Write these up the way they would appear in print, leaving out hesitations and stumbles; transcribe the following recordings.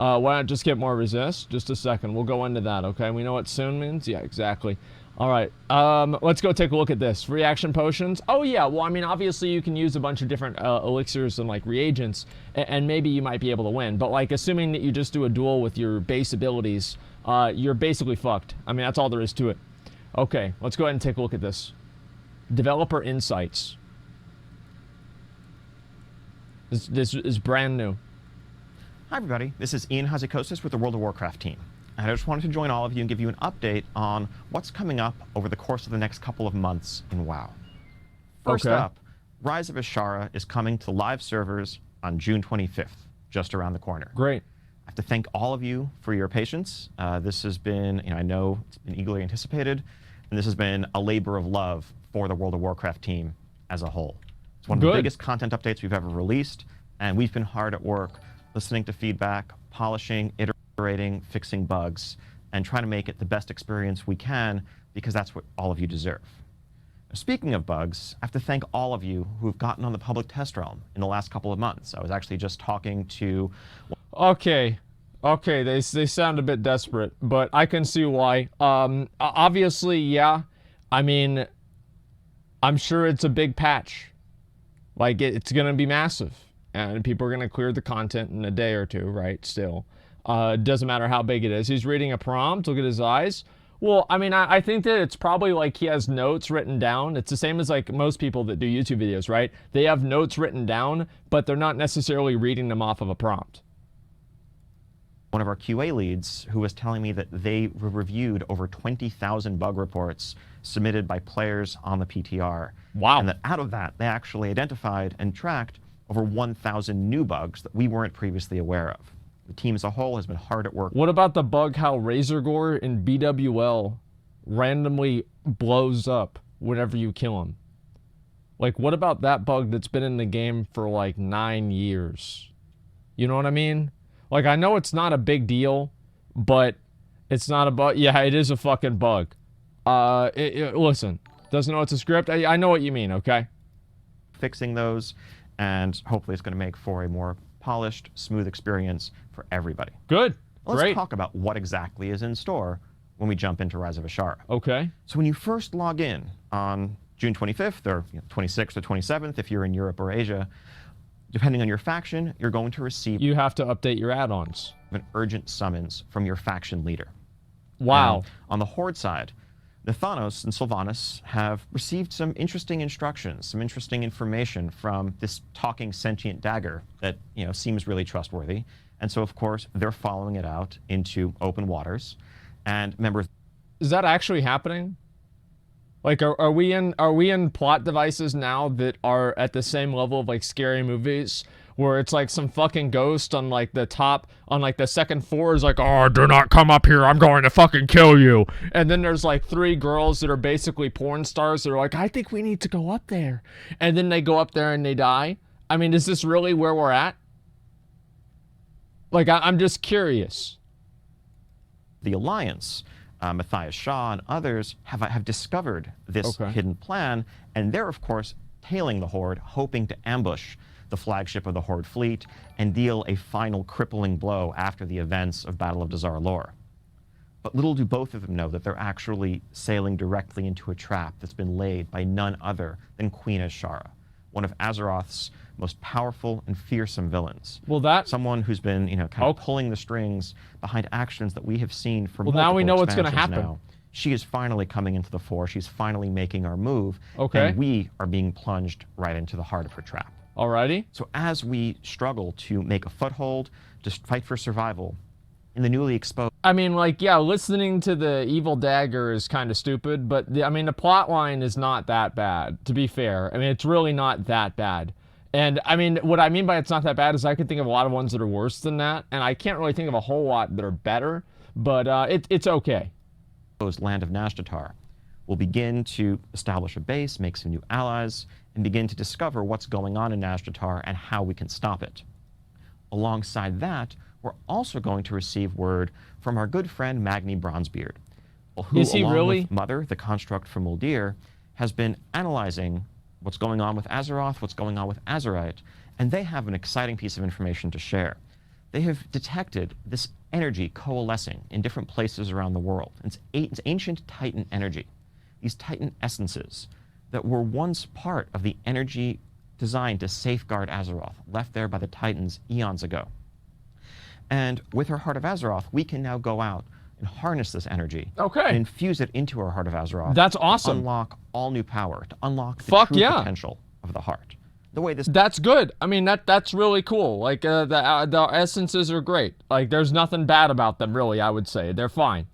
Why not just get more resist? Just a second. We'll go into that, okay? We know what soon means? Yeah, exactly. All right. Let's go take a look at this. Reaction potions. Oh, yeah. Well, I mean, obviously, you can use a bunch of different elixirs and, like, reagents, and maybe you might be able to win. But, like, assuming that you just do a duel with your base abilities, you're basically fucked. I mean, that's all there is to it. Okay, let's go ahead and take a look at this. Developer Insights. This is brand new. Hi everybody, this is Ian Hazzikostas with the World of Warcraft team. And I just wanted to join all of you and give you an update on what's coming up over the course of the next couple of months in WoW. First up, Rise of Azshara is coming to live servers on June 25th, just around the corner. Great. I have to thank all of you for your patience. This has been, I know it's been eagerly anticipated, and this has been a labor of love for the World of Warcraft team as a whole. It's one of the biggest content updates we've ever released, and we've been hard at work listening to feedback, polishing, iterating, fixing bugs, and trying to make it the best experience we can, because that's what all of you deserve. Now, speaking of bugs, I have to thank all of you who have gotten on the public test realm in the last couple of months. I was actually just talking to... Okay, they sound a bit desperate, but I can see why. Obviously, yeah, I mean, I'm sure it's a big patch. Like, it's gonna be massive. And people are going to clear the content in a day or two, right, still. Doesn't matter how big it is. He's reading a prompt. Look at his eyes. Well, I mean, I think that it's probably like he has notes written down. It's the same as like most people that do YouTube videos, right? They have notes written down, but they're not necessarily reading them off of a prompt. One of our QA leads who was telling me that they reviewed over 20,000 bug reports submitted by players on the PTR. Wow. And that out of that, they actually identified and tracked over 1,000 new bugs that we weren't previously aware of. The team as a whole has been hard at work. What about the bug how Razorgore in BWL randomly blows up whenever you kill him? Like, what about that bug that's been in the game for like 9 years? You know what I mean? Like, I know it's not a big deal, but it's not a bug. Yeah, it is a fucking bug. Listen, doesn't know it's a script. I know what you mean, okay? Fixing those, and hopefully it's going to make for a more polished, smooth experience for everybody. Good. Let's talk about what exactly is in store when we jump into Rise of Azshara. Okay. So when you first log in on June 25th or 26th or 27th, if you're in Europe or Asia, depending on your faction, you're going to receive... You have to update your add-ons. ...an urgent summons from your faction leader. Wow. And on the Horde side, Nathanos and Sylvanas have received some interesting instructions, some interesting information from this talking sentient dagger that, seems really trustworthy. And so, of course, they're following it out into open waters. And members... Is that actually happening? Like, are we in plot devices now that are at the same level of, like, scary movies? Where it's like some fucking ghost on like the top, on like the second floor is like, oh, do not come up here, I'm going to fucking kill you. And then there's like 3 girls that are basically porn stars that are like, I think we need to go up there. And then they go up there and they die. I mean, is this really where we're at? Like, I'm just curious. The Alliance, Matthias Shaw and others have discovered this hidden plan, and they're, of course, tailing the Horde, hoping to ambush the flagship of the Horde fleet, and deal a final crippling blow after the events of Battle of Dazar Lore. But little do both of them know that they're actually sailing directly into a trap that's been laid by none other than Queen Azshara, one of Azeroth's most powerful and fearsome villains. Well, someone who's been, kind of pulling the strings behind actions that we have seen for multiple now we know what's going to happen. Now. She is finally coming into the fore. She's finally making our move. And we are being plunged right into the heart of her trap. Alrighty. So as we struggle to make a foothold, to fight for survival, in the newly exposed... I mean, like, yeah, listening to the evil dagger is kind of stupid, but, the plot line is not that bad, to be fair. I mean, it's really not that bad. And, I mean, what I mean by it's not that bad is I can think of a lot of ones that are worse than that, and I can't really think of a whole lot that are better, but it's okay. Land of Nashtatar will begin to establish a base, make some new allies, and begin to discover what's going on in Nashtatar and how we can stop it. Alongside that, we're also going to receive word from our good friend Magni Bronzebeard, who, along with Mother, the construct from Uldir, has been analyzing what's going on with Azeroth, what's going on with Azerite, and they have an exciting piece of information to share. they have detected this energy coalescing in different places around the world. It's ancient Titan energy, these Titan essences that were once part of the energy designed to safeguard Azeroth, left there by the Titans eons ago. And with our Heart of Azeroth, we can now go out and harness this energy and infuse it into our Heart of Azeroth. That's awesome. To unlock all new power, to unlock the true potential of the heart. The way this That's good. I mean, that's really cool. Like, the essences are great. Like, there's nothing bad about them, really, I would say. They're fine.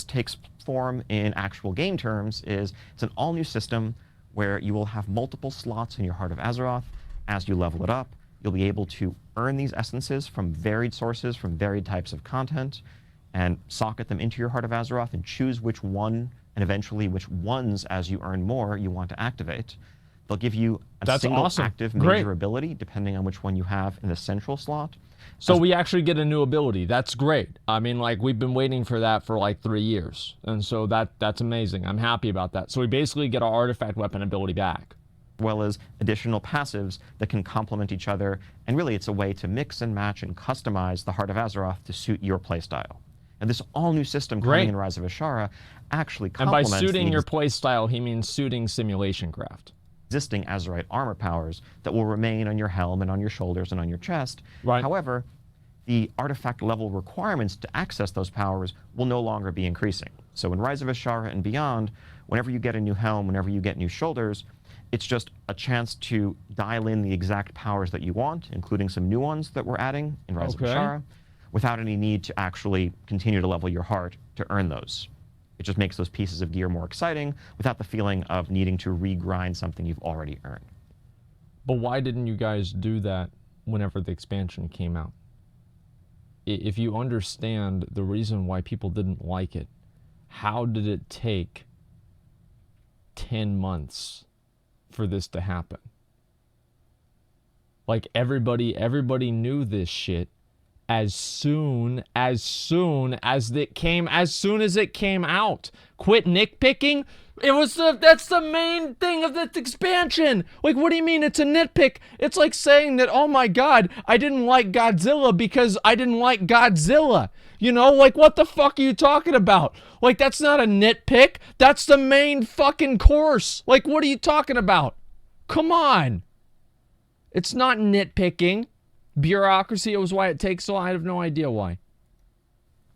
Takes form in actual game terms is it's an all-new system where you will have multiple slots in your Heart of Azeroth. As you level it up, you'll be able to earn these essences from varied sources, from varied types of content, and socket them into your Heart of Azeroth and choose which one, and eventually which ones, as you earn more, you want to activate. They'll give you a single active major ability, depending on which one you have in the central slot. So we actually get a new ability. That's great. I mean, like, we've been waiting for that for like 3 years. And so that's amazing. I'm happy about that. So we basically get our artifact weapon ability back. As well as additional passives that can complement each other. And really, it's a way to mix and match and customize the Heart of Azeroth to suit your playstyle. And this all-new system coming in Rise of Azshara actually complements... And by suiting your playstyle, he means suiting simulation craft. Existing Azerite armor powers that will remain on your helm and on your shoulders and on your chest. Right. However, the artifact level requirements to access those powers will no longer be increasing. So in Rise of Azshara and beyond, whenever you get a new helm, whenever you get new shoulders, it's just a chance to dial in the exact powers that you want, including some new ones that we're adding in Rise of Azshara, without any need to actually continue to level your heart to earn those. It just makes those pieces of gear more exciting without the feeling of needing to regrind something you've already earned. But why didn't you guys do that whenever the expansion came out? If you understand the reason why people didn't like it, how did it take 10 months for this to happen? Like, everybody knew this shit as soon as it came out. Quit nitpicking. That's the main thing of this expansion. Like, what do you mean it's a nitpick? It's like saying that, oh my god, I didn't like Godzilla because I didn't like Godzilla. You know, like, what the fuck are you talking about? Like, that's not a nitpick. That's the main fucking course. Like, what are you talking about? Come on. It's not nitpicking. Bureaucracy was why it takes so long. I have no idea why.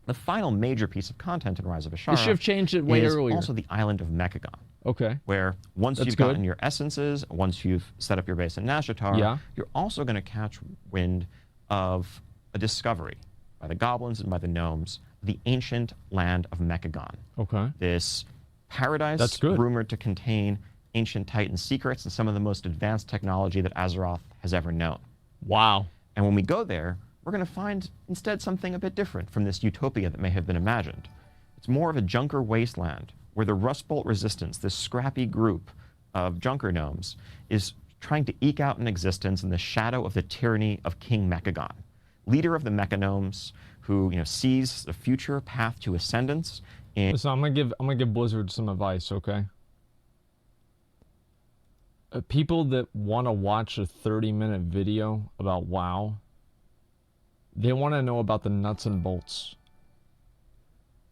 The final major piece of content in Rise of Azshara They should have changed it way earlier. Also the island of Mechagon. Okay. Where once you've gotten your essences, once you've set up your base in Nazjatar, you're also going to catch wind of a discovery by the goblins and by the gnomes, the ancient land of Mechagon. Okay. This paradise rumored to contain ancient Titan secrets and some of the most advanced technology that Azeroth has ever known. Wow. And when we go there, we're going to find instead something a bit different from this utopia that may have been imagined. It's more of a junker wasteland where the Rust Bolt resistance, this scrappy group of junker gnomes, is trying to eke out an existence in the shadow of the tyranny of King Mechagon, leader of the Mechagnomes, who sees the future path to ascendance. Listen, I'm gonna give Blizzard some advice, okay? People that want to watch a 30-minute video about WoW, they want to know about the nuts and bolts.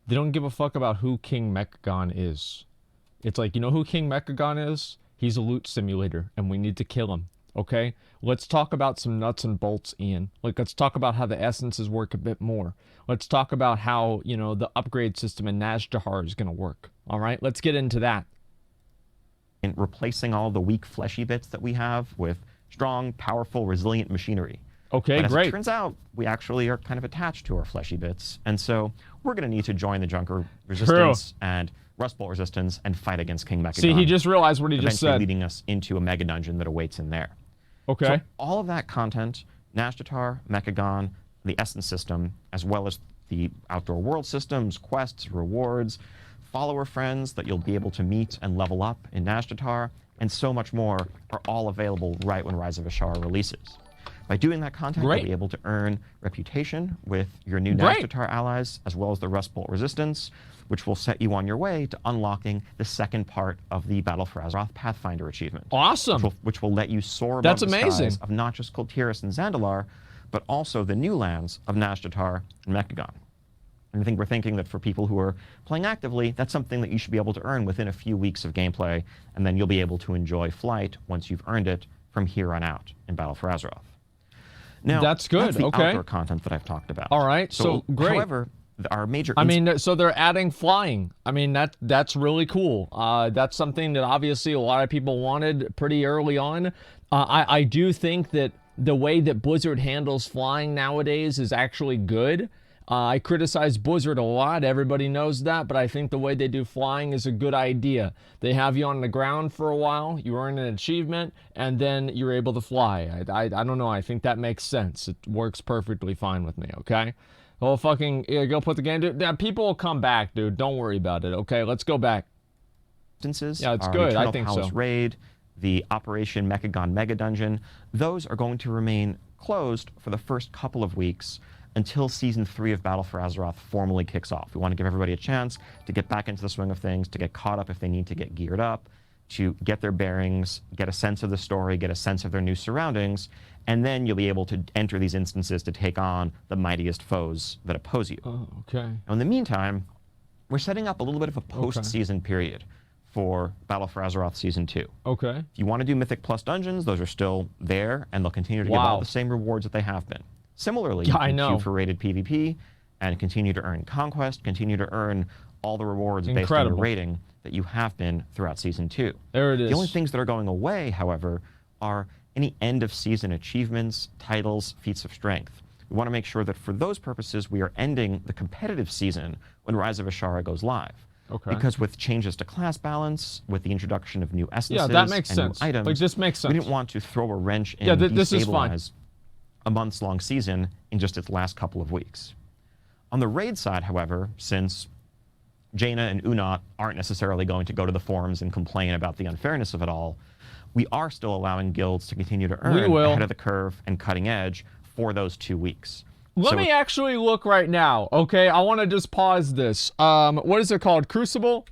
They don't give a fuck about who King Mechagon is. It's like, you know who King Mechagon is? He's a loot simulator, and we need to kill him, okay? Let's talk about some nuts and bolts, Ian. Like, let's talk about how the essences work a bit more. Let's talk about how, the upgrade system in Nazjatar is going to work, all right? Let's get into that. And replacing all the weak, fleshy bits that we have with strong, powerful, resilient machinery. Okay, but great. As it turns out, we actually are kind of attached to our fleshy bits, and so we're going to need to join the Junker Resistance and Rust Bolt Resistance and fight against King Mechagon. See, he just realized what he just said. Leading us into a mega dungeon that awaits in there. Okay. So all of that content, Nazjatar, Mechagon, the Essence system, as well as the outdoor world systems, quests, rewards, follower friends that you'll be able to meet and level up in Nazjatar, and so much more are all available right when Rise of Azshara releases. By doing that content, you'll be able to earn reputation with your new Nazjatar allies, as well as the Rust Bolt Resistance, which will set you on your way to unlocking the second part of the Battle for Azeroth Pathfinder achievement. Awesome. Which will let you soar above the skies of not just Kultiras and Zandalar, but also the new lands of Nazjatar and Mechagon. And I think we're thinking that for people who are playing actively, that's something that you should be able to earn within a few weeks of gameplay, and then you'll be able to enjoy Flight once you've earned it from here on out in Battle for Azeroth. Now, that's good. That's the okay. outdoor content that I've talked about. All right. So great. However, our major. I mean, so they're adding flying. I mean, that's really cool. That's something that obviously a lot of people wanted pretty early on. I do think that the way that Blizzard handles flying nowadays is actually good. I criticize Blizzard a lot, everybody knows that, but I think the way they do flying is a good idea. They have you on the ground for a while, you earn an achievement, and then you're able to fly. I don't know, I think that makes sense. It works perfectly fine with me, okay? Oh, fucking, go put the game, dude. Yeah, people will come back, dude. Don't worry about it, okay? Let's go back. Instances, yeah, it's good, Eternal I think Palace so. Raid, the Operation Mechagon Mega Dungeon, those are going to remain closed for the first couple of weeks until Season 3 of Battle for Azeroth formally kicks off. We want to give everybody a chance to get back into the swing of things, to get caught up if they need to get geared up, to get their bearings, get a sense of the story, get a sense of their new surroundings, and then you'll be able to enter these instances to take on the mightiest foes that oppose you. Oh, okay. Now, in the meantime, we're setting up a little bit of a post-season period for Battle for Azeroth Season 2. Okay. If you want to do Mythic Plus dungeons, those are still there, and they'll continue to give all the same rewards that they have been. Similarly, you can queue for rated PvP and continue to earn Conquest, continue to earn all the rewards based on your rating that you have been throughout Season 2. There it is. The only things that are going away, however, are any end-of-season achievements, titles, feats of strength. We want to make sure that for those purposes, we are ending the competitive season when Rise of Azshara goes live. Okay. Because with changes to class balance, with the introduction of new essences that makes and sense. new items, like, this makes sense. We didn't want to throw a wrench in and this is fine. destabilize a months-long season in just its last couple of weeks. On the raid side, however, since Jaina and Unat aren't necessarily going to go to the forums and complain about the unfairness of it all, we are still allowing guilds to continue to earn ahead of the curve and cutting edge for those 2 weeks. Let me actually look right now, okay? I want to just pause this. What is it called? Crucible?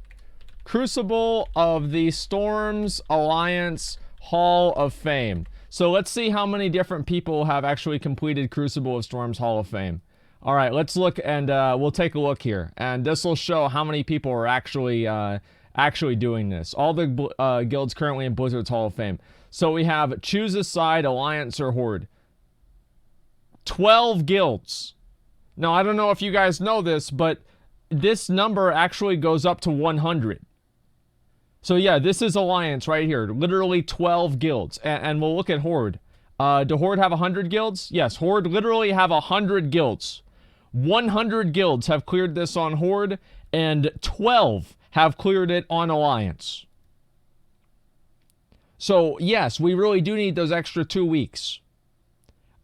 Crucible of the Storms Alliance Hall of Fame. So let's see how many different people have actually completed Crucible of Storms Hall of Fame. All right, let's look, and we'll take a look here. And this will show how many people are actually doing this. All the guilds currently in Blizzard's Hall of Fame. So we have choose a side, Alliance or Horde. 12 guilds. Now, I don't know if you guys know this, but this number actually goes up to 100. So yeah, this is Alliance right here. Literally 12 guilds. And we'll look at Horde. Do Horde have 100 guilds? Yes, Horde literally have 100 guilds. 100 guilds have cleared this on Horde, and 12 have cleared it on Alliance. So yes, we really do need those extra 2 weeks.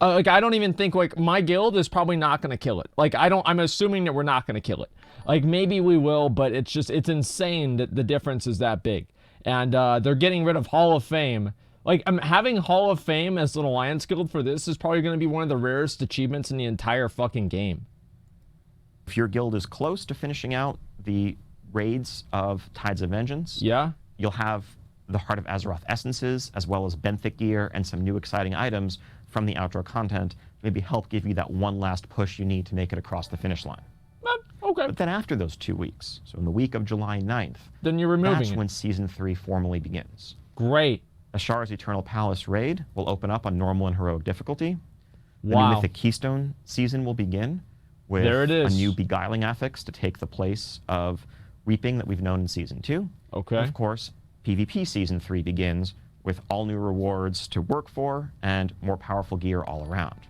Like, I don't even think, like, my guild is probably not going to kill it. Like, I'm assuming that we're not going to kill it. Like, maybe we will, but it's insane that the difference is that big. And they're getting rid of Hall of Fame. Like, having Hall of Fame as an Alliance guild for this is probably going to be one of the rarest achievements in the entire fucking game. If your guild is close to finishing out the raids of Tides of Vengeance, you'll have the Heart of Azeroth essences, as well as benthic gear and some new exciting items from the outdoor content, maybe help give you that one last push you need to make it across the finish line. Okay. But then after those 2 weeks, so in the week of July 9th, then you're removing that's when Season 3 formally begins. Great. Azshara's Eternal Palace raid will open up on normal and heroic difficulty. The Wow. new Mythic Keystone season will begin with a new Beguiling affix to take the place of Reaping that we've known in Season 2. Okay. And of course, PvP Season 3 begins with all new rewards to work for and more powerful gear all around.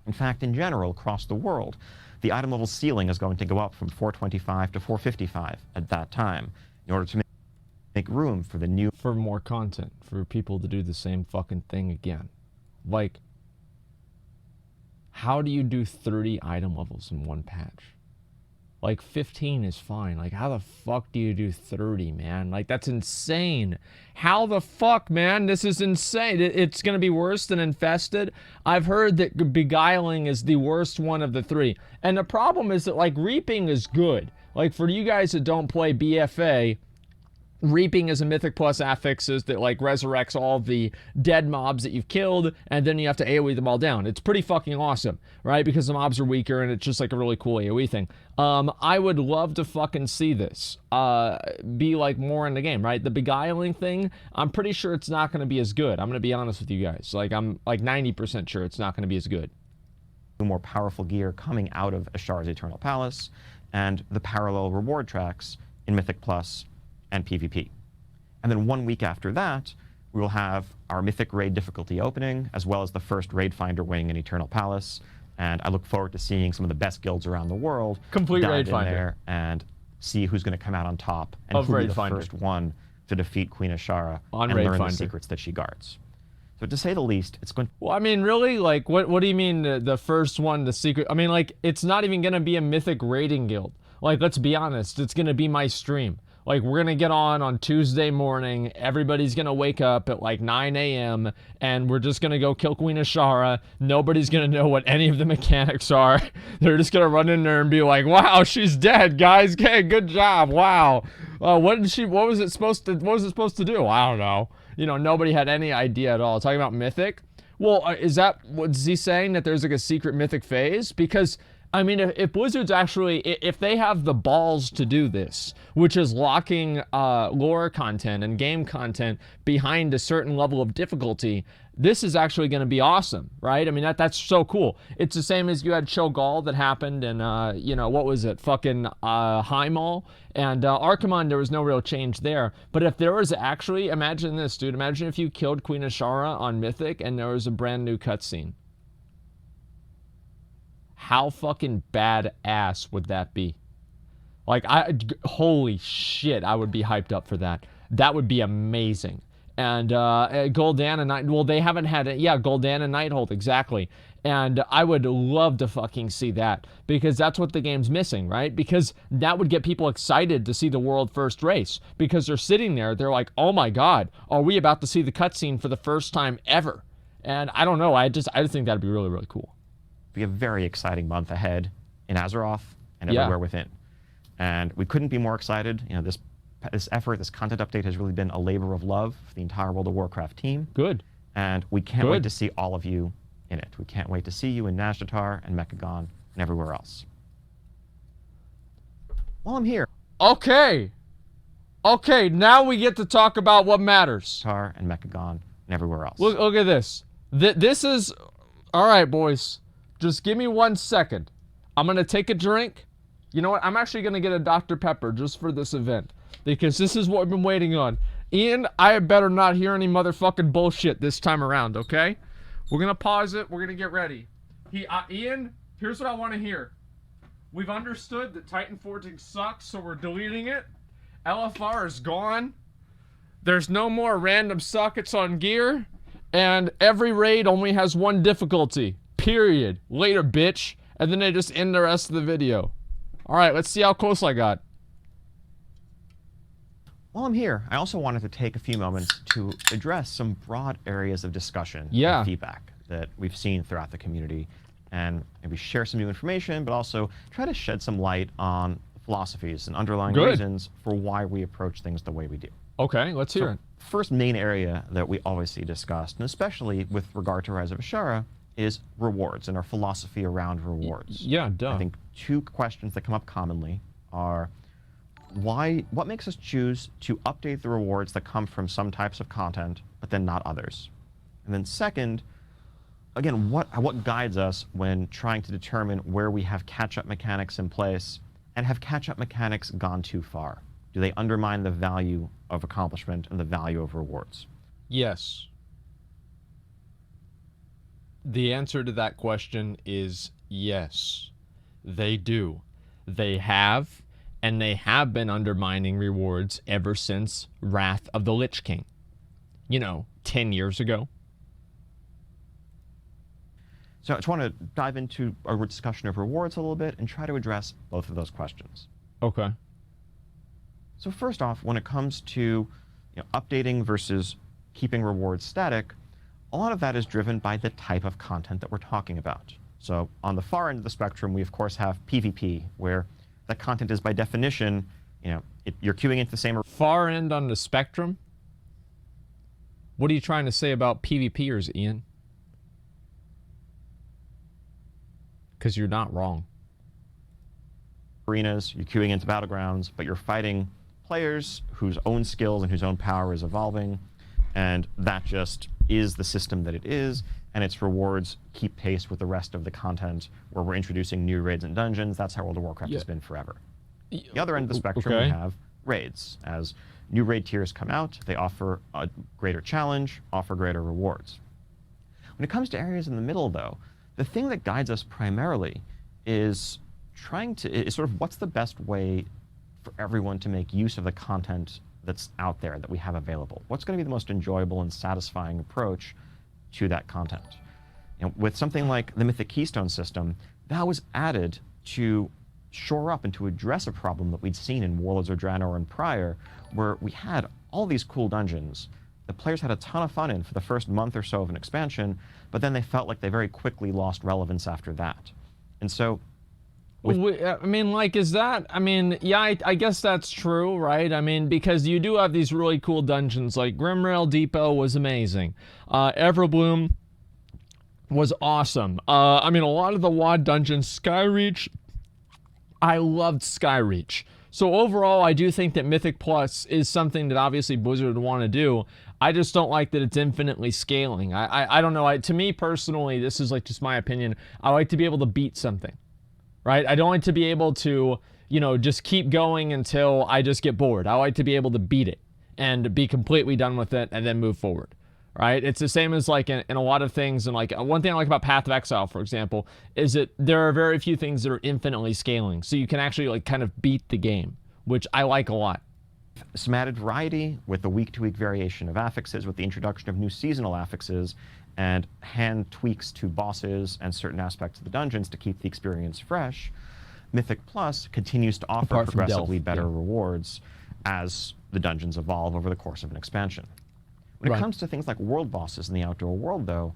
In fact, in general, across the world, the item level ceiling is going to go up from 425 to 455 at that time in order to make room for the new... For more content, for people to do the same fucking thing again. Like, how do you do 30 item levels in one patch? Like, 15 is fine. Like, how the fuck do you do 30, man? Like, that's insane. How the fuck, man? This is insane. It's going to be worse than Infested. I've heard that Beguiling is the worst one of the 3. And the problem is that, like, Reaping is good. Like, for you guys that don't play BFA, Reaping is a Mythic Plus affixes that like resurrects all the dead mobs that you've killed, and then you have to AoE them all down. It's pretty fucking awesome, right? Because the mobs are weaker, and it's just like a really cool AoE thing. I would love to fucking see this be like more in the game, right? The beguiling thing, I'm pretty sure it's not going to be as good. I'm going to be honest with you guys. Like, I'm like 90% sure it's not going to be as good. More powerful gear coming out of Azshara's Eternal Palace, and the parallel reward tracks in Mythic Plus and PvP. And then 1 week after that, we will have our Mythic Raid difficulty opening, as well as the first Raid Finder winning in Eternal Palace. And I look forward to seeing some of the best guilds around the world Complete Raid in Finder there and see who's going to come out on top and who will be the first one to defeat Queen Azshara and Raid learn Finder. the secrets that she guards. So to say the least, it's going. Well, I mean, really, like, what do you mean the first one, the secret? I mean, like, it's not even gonna be a Mythic raiding guild. Like, let's be honest, it's gonna be my stream. Like, we're gonna get on Tuesday morning. Everybody's gonna wake up at like 9 a.m. and we're just gonna go kill Queen Azshara. Nobody's gonna know what any of the mechanics are. They're just gonna run in there and be like, "Wow, she's dead, guys. Okay, good job. Wow. What was it supposed to do? I don't know." You know, nobody had any idea at all. Talking about Mythic? Well, was he saying that there's like a secret Mythic phase? Because, I mean, if Blizzard's actually, if they have the balls to do this, which is locking lore content and game content behind a certain level of difficulty, this is actually going to be awesome, right? I mean, that's so cool. It's the same as you had Cho'Gall that happened in, you know, what was it? Fucking Highmaul. And Archimonde, there was no real change there. But if there was actually, imagine this, dude. Imagine if you killed Queen Azshara on Mythic and there was a brand new cutscene. How fucking badass would that be? Like, holy shit, I would be hyped up for that. That would be amazing. And Gul'dan and Night, well, they haven't had it. Yeah, Gul'dan and Nighthold, exactly. And I would love to fucking see that, because that's what the game's missing, right? Because that would get people excited to see the world first race, because they're sitting there, they're like, oh my god, are we about to see the cutscene for the first time ever? And I don't know, I just think that'd be really, really cool. Be a very exciting month ahead in Azeroth and everywhere within. And we couldn't be more excited. You know, this effort, this content update has really been a labor of love for the entire World of Warcraft team. Good. And we can't wait to see all of you in it. We can't wait to see you in Nazjatar and Mechagon and everywhere else. While I'm here. Okay, now we get to talk about what matters. Nazjatar and Mechagon and everywhere else. Look at this. This is, all right, boys. Just give me 1 second. I'm going to take a drink. You know what? I'm actually going to get a Dr. Pepper just for this event, because this is what I've been waiting on. Ian, I better not hear any motherfucking bullshit this time around, okay? We're going to pause it. We're going to get ready. Ian, here's what I want to hear. We've understood that Titan Forging sucks, so we're deleting it. LFR is gone. There's no more random sockets on gear. And every raid only has one difficulty. Period. Later, bitch. And then they just end the rest of the video. Alright, let's see how close I got. While I'm here, I also wanted to take a few moments to address some broad areas of discussion and feedback that we've seen throughout the community, and maybe share some new information, but also try to shed some light on philosophies and underlying reasons for why we approach things the way we do. Okay, let's hear it. First main area that we always see discussed, and especially with regard to Rise of Azshara, is rewards and our philosophy around rewards. Yeah, duh. I think two questions that come up commonly are, what makes us choose to update the rewards that come from some types of content, but then not others? And then second, again, what guides us when trying to determine where we have catch-up mechanics in place, and have catch-up mechanics gone too far? Do they undermine the value of accomplishment and the value of rewards? Yes. The answer to that question is yes. They do. They have, and they have been undermining rewards ever since Wrath of the Lich King. You know, 10 years ago. So I just want to dive into a discussion of rewards a little bit and try to address both of those questions. Okay. So first off, when it comes to updating versus keeping rewards static, a lot of that is driven by the type of content that we're talking about. So on the far end of the spectrum, we of course have PvP, where that content is by definition, You're queuing into the same. Far end on the spectrum? What are you trying to say about PvPers, Ian? Because you're not wrong. Arenas, you're queuing into battlegrounds, but you're fighting players whose own skills and whose own power is evolving, and that just is the system that it is, and its rewards keep pace with the rest of the content where we're introducing new raids and dungeons. That's how World of Warcraft has been forever. The other end of the spectrum, we have raids. As new raid tiers come out, they offer a greater challenge, offer greater rewards. When it comes to areas in the middle, though, the thing that guides us primarily is sort of what's the best way for everyone to make use of the content that's out there that we have available. What's going to be the most enjoyable and satisfying approach to that content? You know, with something like the Mythic Keystone system, that was added to shore up and to address a problem that we'd seen in Warlords of Draenor and prior, where we had all these cool dungeons the players had a ton of fun in for the first month or so of an expansion, but then they felt like they very quickly lost relevance after that. And so I mean, like, is that, I mean, yeah, I guess that's true, right? I mean, because you do have these really cool dungeons, like Grimrail Depot was amazing. Everbloom was awesome. I mean, a lot of the WoD dungeons, Skyreach, I loved Skyreach. So overall, I do think that Mythic Plus is something that obviously Blizzard would want to do. I just don't like that it's infinitely scaling. I don't know. To me personally, this is like just my opinion. I like to be able to beat something. Right? I don't like to be able to, you know, just keep going until I just get bored. I like to be able to beat it and be completely done with it and then move forward. Right? It's the same as like in a lot of things. And like one thing I like about Path of Exile, for example, is that there are very few things that are infinitely scaling. So you can actually like kind of beat the game, which I like a lot. Some added variety with the week-to-week variation of affixes, with the introduction of new seasonal affixes, and hand tweaks to bosses and certain aspects of the dungeons to keep the experience fresh. Mythic Plus continues to offer progressively better rewards as the dungeons evolve over the course of an expansion. When it comes to things like world bosses in the outdoor world, though,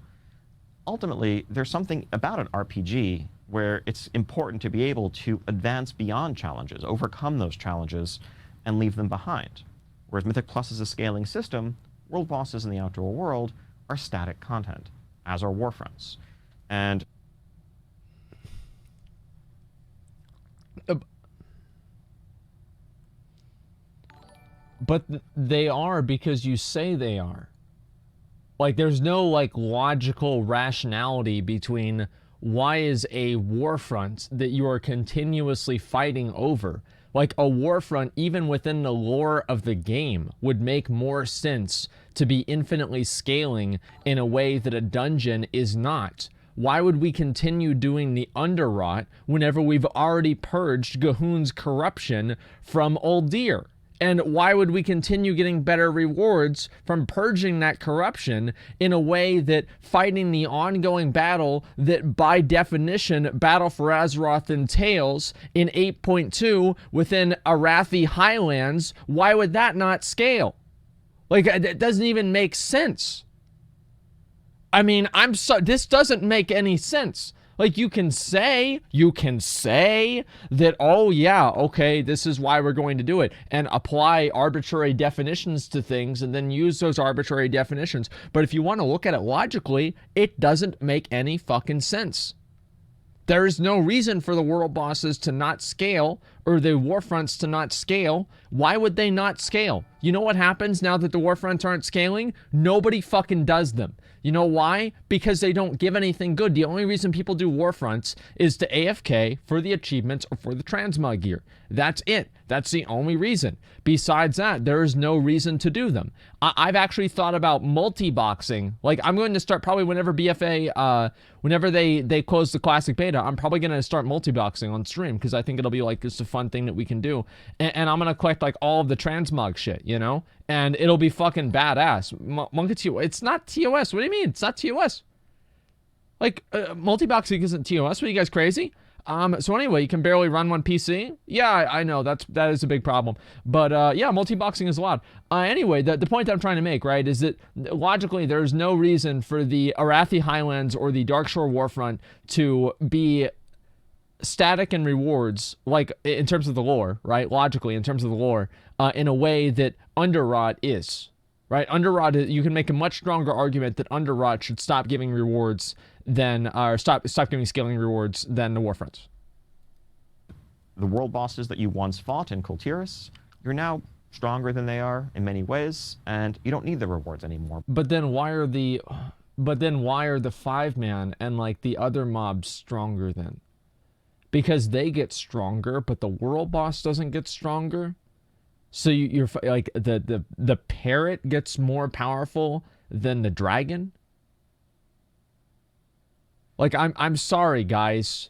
ultimately there's something about an RPG where it's important to be able to advance beyond challenges, overcome those challenges, and leave them behind. Whereas Mythic Plus is a scaling system, world bosses in the outdoor world are static content, as are warfronts. And but they are because you say they are. Like, there's no like logical rationality between why is a warfront that you are continuously fighting over. Like, a warfront, even within the lore of the game, would make more sense to be infinitely scaling in a way that a dungeon is not. Why would we continue doing the Underrot whenever we've already purged Gahun's corruption from Uldir? And why would we continue getting better rewards from purging that corruption in a way that fighting the ongoing battle that by definition Battle for Azeroth entails in 8.2 within Arathi Highlands? Why would that not scale? Like, it doesn't even make sense. I mean, this doesn't make any sense. Like, you can say that, oh yeah, okay, this is why we're going to do it, and apply arbitrary definitions to things and then use those arbitrary definitions. But if you want to look at it logically, it doesn't make any fucking sense. There is no reason for the world bosses to not scale or the warfronts to not scale. Why would they not scale? You know what happens now that the warfronts aren't scaling? Nobody fucking does them. You know why? Because they don't give anything good. The only reason people do warfronts is to AFK for the achievements or for the transmog gear. That's it. That's the only reason. Besides that, there is no reason to do them. I've actually thought about multi-boxing. Like, I'm going to start probably whenever BFA, whenever they close the classic beta, I'm probably going to start multi-boxing on stream because I think it'll be like just a fun thing that we can do. And I'm going to collect like all of the transmog shit, you know? And it'll be fucking badass. It's not TOS. What do you mean? It's not TOS. Like, multi-boxing isn't TOS. What, are you guys crazy? So anyway, you can barely run one PC. Yeah, I know that is a big problem. But yeah, multi-boxing is allowed. Anyway, the point I'm trying to make, right, is that logically there's no reason for the Arathi Highlands or the Darkshore Warfront to be static and rewards, like in terms of the lore, right? Logically, in terms of the lore, in a way that Underrot is, right? Underrot, you can make a much stronger argument that Underrot should stop giving rewards than, or stop giving scaling rewards than the Warfronts. The world bosses that you once fought in Kultiris, you're now stronger than they are in many ways, and you don't need the rewards anymore. But then why are the 5-man and like the other mobs stronger then? Because they get stronger, but the world boss doesn't get stronger. So you're like the parrot gets more powerful than the dragon. Like I'm sorry, guys.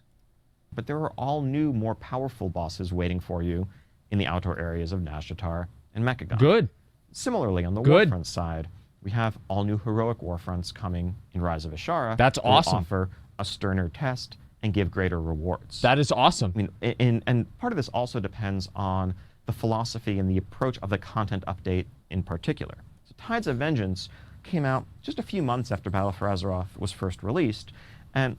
But there are all new, more powerful bosses waiting for you in the outdoor areas of Nazjatar and Mechagon. Good. Similarly, on the Good. Warfront side, we have all new heroic Warfronts coming in Rise of Azshara. That's awesome. Offer a sterner test and give greater rewards. That is awesome. I mean, and part of this also depends on the philosophy and the approach of the content update in particular. So Tides of Vengeance came out just a few months after Battle for Azeroth was first released, and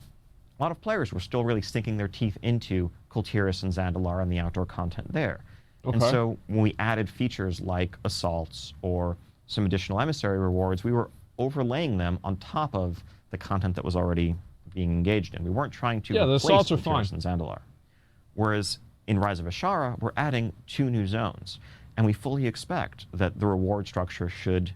a lot of players were still really sinking their teeth into Kultiris and Zandalar and the outdoor content there. Okay. And so when we added features like assaults or some additional emissary rewards, we were overlaying them on top of the content that was already being engaged in. We weren't trying to the replace assaults are fine. Kultiris and Zandalar. Whereas in Rise of Azshara, we're adding 2 new zones, and we fully expect that the reward structure should,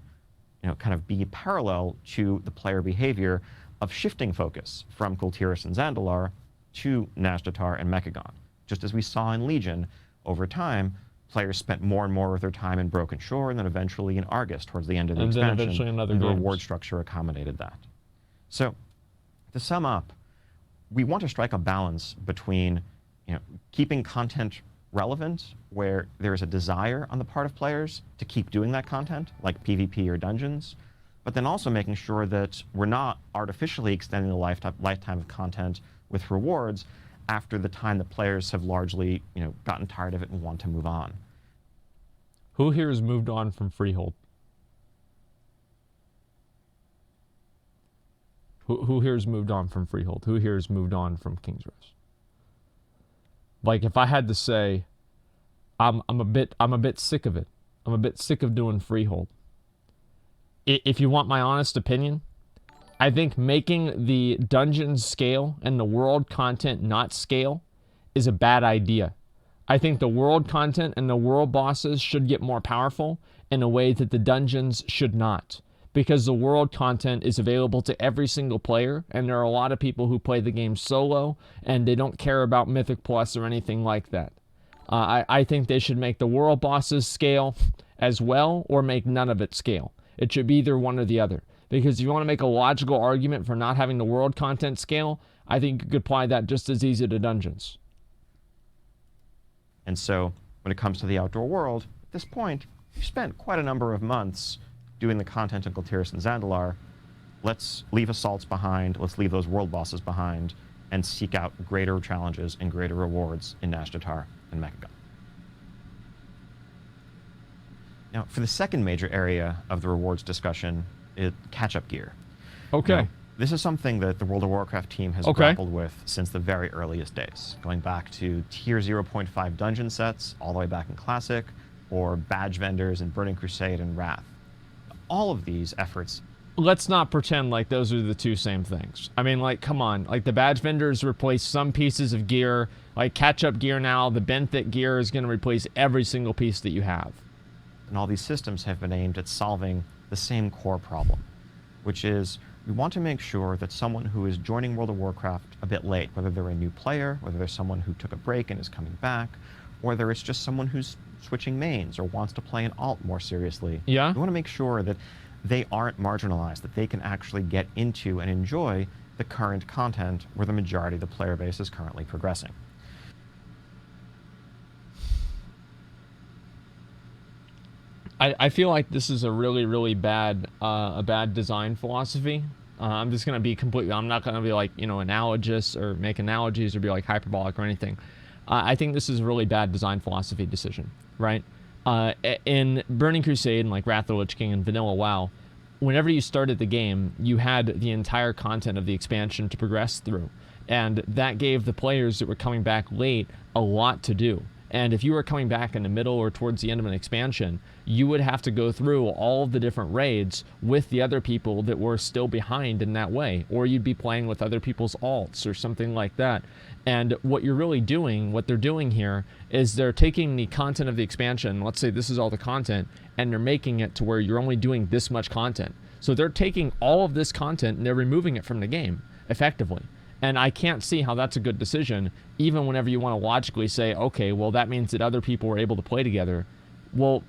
kind of be parallel to the player behavior of shifting focus from Kultiris and Zandalar to Nazjatar and Mechagon. Just as we saw in Legion, over time, players spent more and more of their time in Broken Shore and then eventually in Argus towards the end of the expansion. And then eventually in other and the games. reward structure accommodated that. So, to sum up, we want to strike a balance between keeping content relevant, where there's a desire on the part of players to keep doing that content, like PvP or dungeons, but then also making sure that we're not artificially extending the lifetime of content with rewards after the time that players have largely gotten tired of it and want to move on. Who here has moved on from Freehold? Who here has moved on from Freehold? Who here has moved on from King's Rest? Like, if I had to say, I'm a bit sick of it. I'm a bit sick of doing Freehold. If you want my honest opinion, I think making the dungeons scale and the world content not scale is a bad idea. I think the world content and the world bosses should get more powerful in a way that the dungeons should not. Because the world content is available to every single player, and there are a lot of people who play the game solo, and they don't care about Mythic Plus or anything like that. I think they should make the world bosses scale as well, or make none of it scale. It should be either one or the other. Because if you want to make a logical argument for not having the world content scale, I think you could apply that just as easy to dungeons. And so, when it comes to the outdoor world, at this point, you've spent quite a number of months doing the content in Kultiris and Zandalar. Let's leave assaults behind, let's leave those world bosses behind, and seek out greater challenges and greater rewards in Nazjatar and Mechagon. Now, for the second major area of the rewards discussion, catch-up gear. Okay. Now, this is something that the World of Warcraft team has grappled with since the very earliest days, going back to tier 0.5 dungeon sets, all the way back in Classic, or badge vendors in Burning Crusade and Wrath. All of these efforts... Let's not pretend like those are the two same things. I mean, like, come on. Like, the badge vendors replace some pieces of gear. Like, catch-up gear now, the benthic gear is going to replace every single piece that you have. And all these systems have been aimed at solving the same core problem, which is we want to make sure that someone who is joining World of Warcraft a bit late, whether they're a new player, whether they're someone who took a break and is coming back, or whether it's just someone who's switching mains or wants to play an alt more seriously. Yeah. We want to make sure that they aren't marginalized, that they can actually get into and enjoy the current content where the majority of the player base is currently progressing. I feel like this is a really, really bad design philosophy. I'm just going to be completely, I'm not going to be like, analogous or make analogies or be like hyperbolic or anything. I think this is a really bad design philosophy decision, right? In Burning Crusade and like Wrath of the Lich King and Vanilla WoW, whenever you started the game, you had the entire content of the expansion to progress through. And that gave the players that were coming back late a lot to do. And if you were coming back in the middle or towards the end of an expansion, you would have to go through all of the different raids with the other people that were still behind in that way. Or you'd be playing with other people's alts or something like that. And what you're really doing, what they're doing here, is they're taking the content of the expansion, let's say this is all the content, and they're making it to where you're only doing this much content. So they're taking all of this content and they're removing it from the game, effectively. And I can't see how that's a good decision, even whenever you want to logically say, okay, well, that means that other people were able to play together. Well,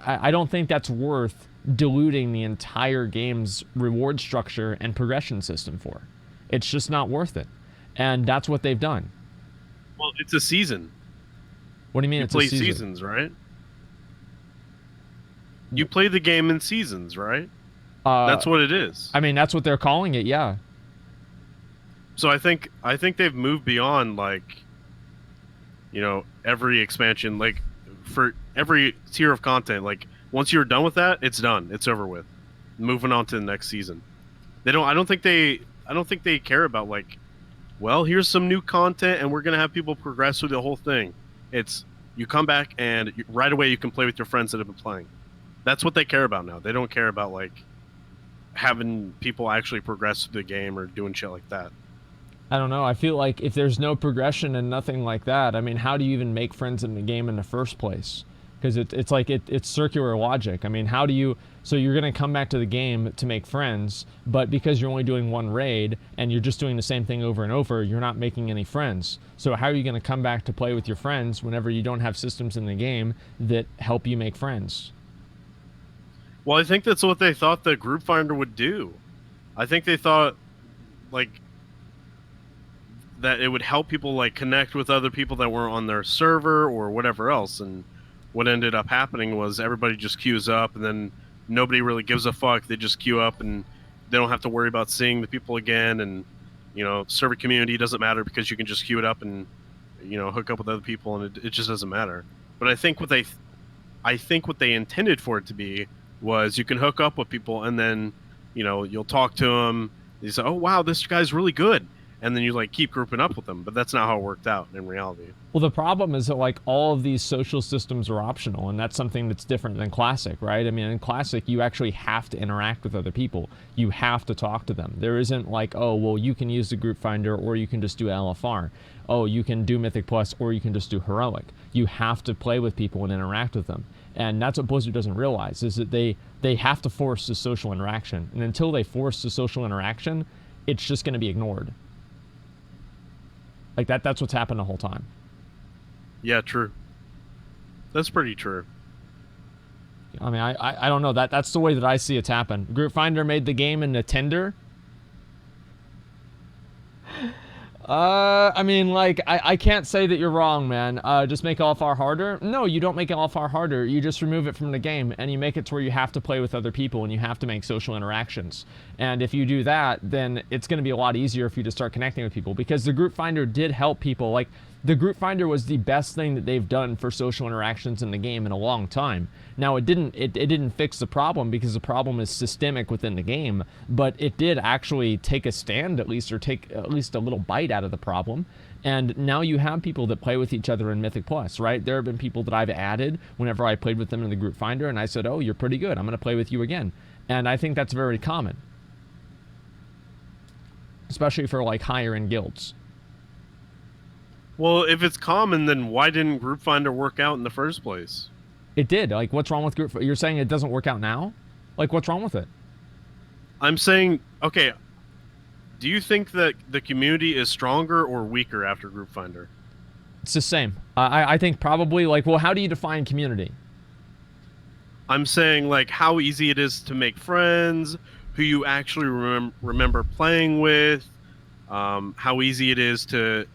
I don't think that's worth diluting the entire game's reward structure and progression system for. It's just not worth it. And that's what they've done. Well, it's a season. What do you mean it's a season? You play seasons, right? You play the game in seasons, right? That's what it is. I mean, that's what they're calling it, yeah. So I think they've moved beyond, like, you know, every expansion, like for every tier of content. Like, once you're done with that, it's done. It's over with. Moving on to the next season. I don't think they care about, like, well, here's some new content and we're gonna have people progress through the whole thing. It's you come back and right away you can play with your friends that have been playing. That's what they care about now. They don't care about, like, having people actually progress through the game or doing shit like that. I don't know. I feel like if there's no progression and nothing like that, I mean, how do you even make friends in the game in the first place? Because it's like it's circular logic. I mean, how do you... So you're going to come back to the game to make friends, but because you're only doing one raid and you're just doing the same thing over and over, you're not making any friends. So how are you going to come back to play with your friends whenever you don't have systems in the game that help you make friends? Well, I think that's what they thought the group finder would do. I think they thought, like, that it would help people, like, connect with other people that were on their server or whatever else. And what ended up happening was everybody just queues up, and then nobody really gives a fuck. They just queue up, and they don't have to worry about seeing the people again. And, you know, server community doesn't matter because you can just queue it up and, you know, hook up with other people, and it just doesn't matter. But I think what they intended for it to be was you can hook up with people, and then, you know, you'll talk to them. You say, oh wow, this guy's really good. And then you, like, keep grouping up with them, but that's not how it worked out in reality. Well, the problem is that, like, all of these social systems are optional, and that's something that's different than Classic, right? I mean, in Classic, you actually have to interact with other people. You have to talk to them. There isn't like, oh, well, you can use the group finder, or you can just do LFR. Oh, you can do Mythic Plus, or you can just do Heroic. You have to play with people and interact with them. And that's what Blizzard doesn't realize, is that they have to force the social interaction. And until they force the social interaction, it's just going to be ignored. Like, that's what's happened the whole time. Yeah, true. That's pretty true. I mean, I don't know. That's the way that I see it's happened. Group Finder made the game into Tinder. I mean, like, I can't say that you're wrong, man. Just make LFR harder? No, you don't make LFR harder. You just remove it from the game, and you make it to where you have to play with other people, and you have to make social interactions. And if you do that, then it's going to be a lot easier for you to start connecting with people, because the group finder did help people. Like, the group finder was the best thing that they've done for social interactions in the game in a long time. Now, it didn't fix the problem, because the problem is systemic within the game, but it did actually take a stand, at least, or take at least a little bite out of the problem. And now you have people that play with each other in Mythic Plus, right? There have been people that I've added whenever I played with them in the group finder, and I said, oh, you're pretty good, I'm going to play with you again. And I think that's very common, especially for, like, higher end guilds. Well, if it's common, then why didn't Group Finder work out in the first place? It did. Like, what's wrong with Group Finder? You're saying it doesn't work out now? Like, what's wrong with it? I'm saying, okay, do you think that the community is stronger or weaker after Group Finder? It's the same. I think probably, like, well, how do you define community? I'm saying, like, how easy it is to make friends, who you actually remember playing with, how easy it is to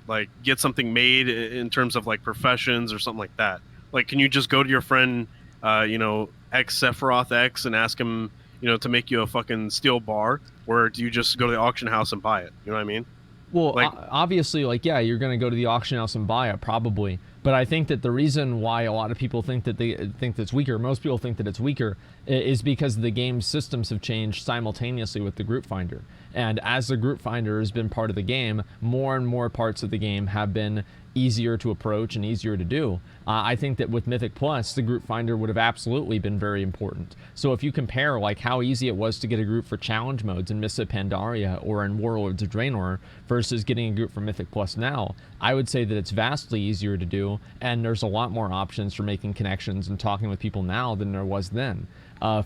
like get something made in terms of, like, professions or something like that. Like, can you just go to your friend, you know, X Sephiroth X, and ask him, you know, to make you a fucking steel bar, or do you just go to the auction house and buy it? You know what I mean? Well, like, obviously, like, yeah, you're going to go to the auction house and buy it, probably. But I think that the reason why a lot of people think that they think that's weaker, most people think that it's weaker, is because the game's systems have changed simultaneously with the group finder. And as the group finder has been part of the game, more and more parts of the game have been easier to approach and easier to do. I think that with Mythic Plus, the group finder would have absolutely been very important. So if you compare like how easy it was to get a group for challenge modes in Mists of Pandaria or in Warlords of Draenor versus getting a group for Mythic Plus now, I would say that it's vastly easier to do, and there's a lot more options for making connections and talking with people now than there was then.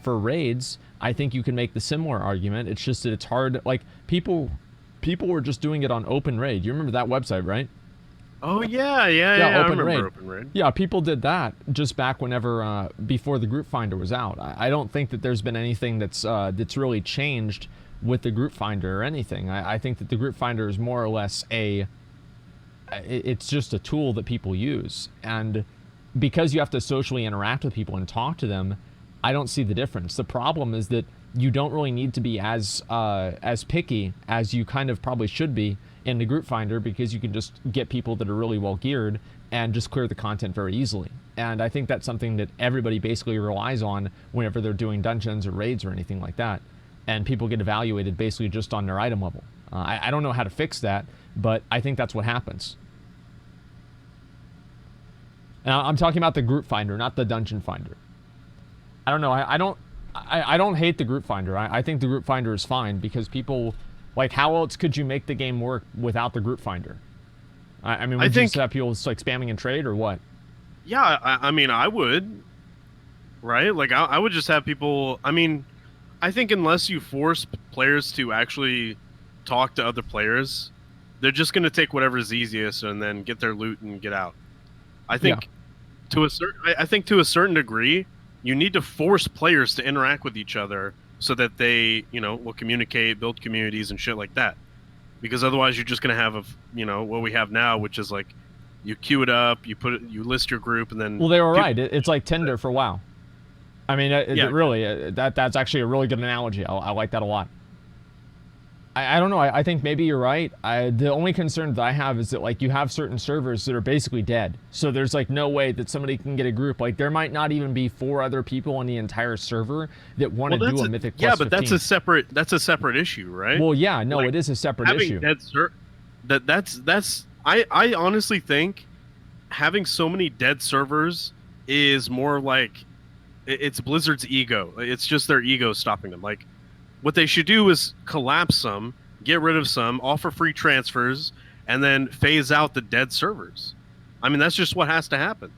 For raids, I think you can make the similar argument. It's just that it's hard. Like people were just doing it on Open Raid. You remember that website, right? Oh yeah, I remember Open Raid. Yeah, people did that just back whenever before the group finder was out. I don't think that there's been anything that's really changed with the group finder or anything. I think that the group finder is more or less it's just a tool that people use, and because you have to socially interact with people and talk to them, I don't see the difference. The problem is that you don't really need to be as picky as you kind of probably should be in the group finder, because you can just get people that are really well geared and just clear the content very easily. And I think that's something that everybody basically relies on whenever they're doing dungeons or raids or anything like that. And people get evaluated basically just on their item level. I don't know how to fix that, but I think that's what happens. Now, I'm talking about the group finder, not the dungeon finder. I don't know. I don't hate the group finder. I think the group finder is fine, because people, like, how else could you make the game work without the group finder? I mean, would you just have people just, like, spamming in trade or what? Yeah, I mean, I would, right? Like, I would just have people. I mean, I think unless you force players to actually talk to other players, they're just going to take whatever's easiest and then get their loot and get out. I think to a certain degree, you need to force players to interact with each other so that they, will communicate, build communities and shit like that. Because otherwise, you're just going to have what we have now, which is like you queue it up, you list your group, and then. Well, they were right. It's like Tinder for WoW. I mean, really, that's actually a really good analogy. I like that a lot. I don't know. I think maybe you're right. The only concern that I have is that, like, you have certain servers that are basically dead. So there's, like, no way that somebody can get a group. Like, there might not even be 4 other people on the entire server that want to do a Mythic Plus 15. That's a separate issue, right? Well, yeah, no, it is a separate issue. I honestly think having so many dead servers is more like it's Blizzard's ego. It's just their ego stopping them. Like, what they should do is collapse some, get rid of some, offer free transfers, and then phase out the dead servers. I mean, that's just what has to happen,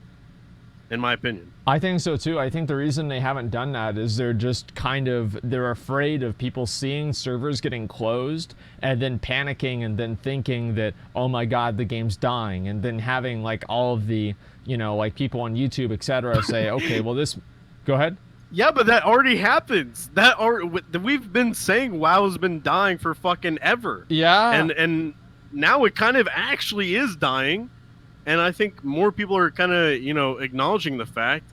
in my opinion. I think so too. I think the reason they haven't done that is they're just they're afraid of people seeing servers getting closed and then panicking and then thinking that, oh my God, the game's dying, and then having, like, all of the, like, people on YouTube, etc. say, okay, well, go ahead. Yeah, but that already happens. We've been saying WoW's been dying for fucking ever. Yeah. And now it kind of actually is dying. And I think more people are kind of, acknowledging the fact.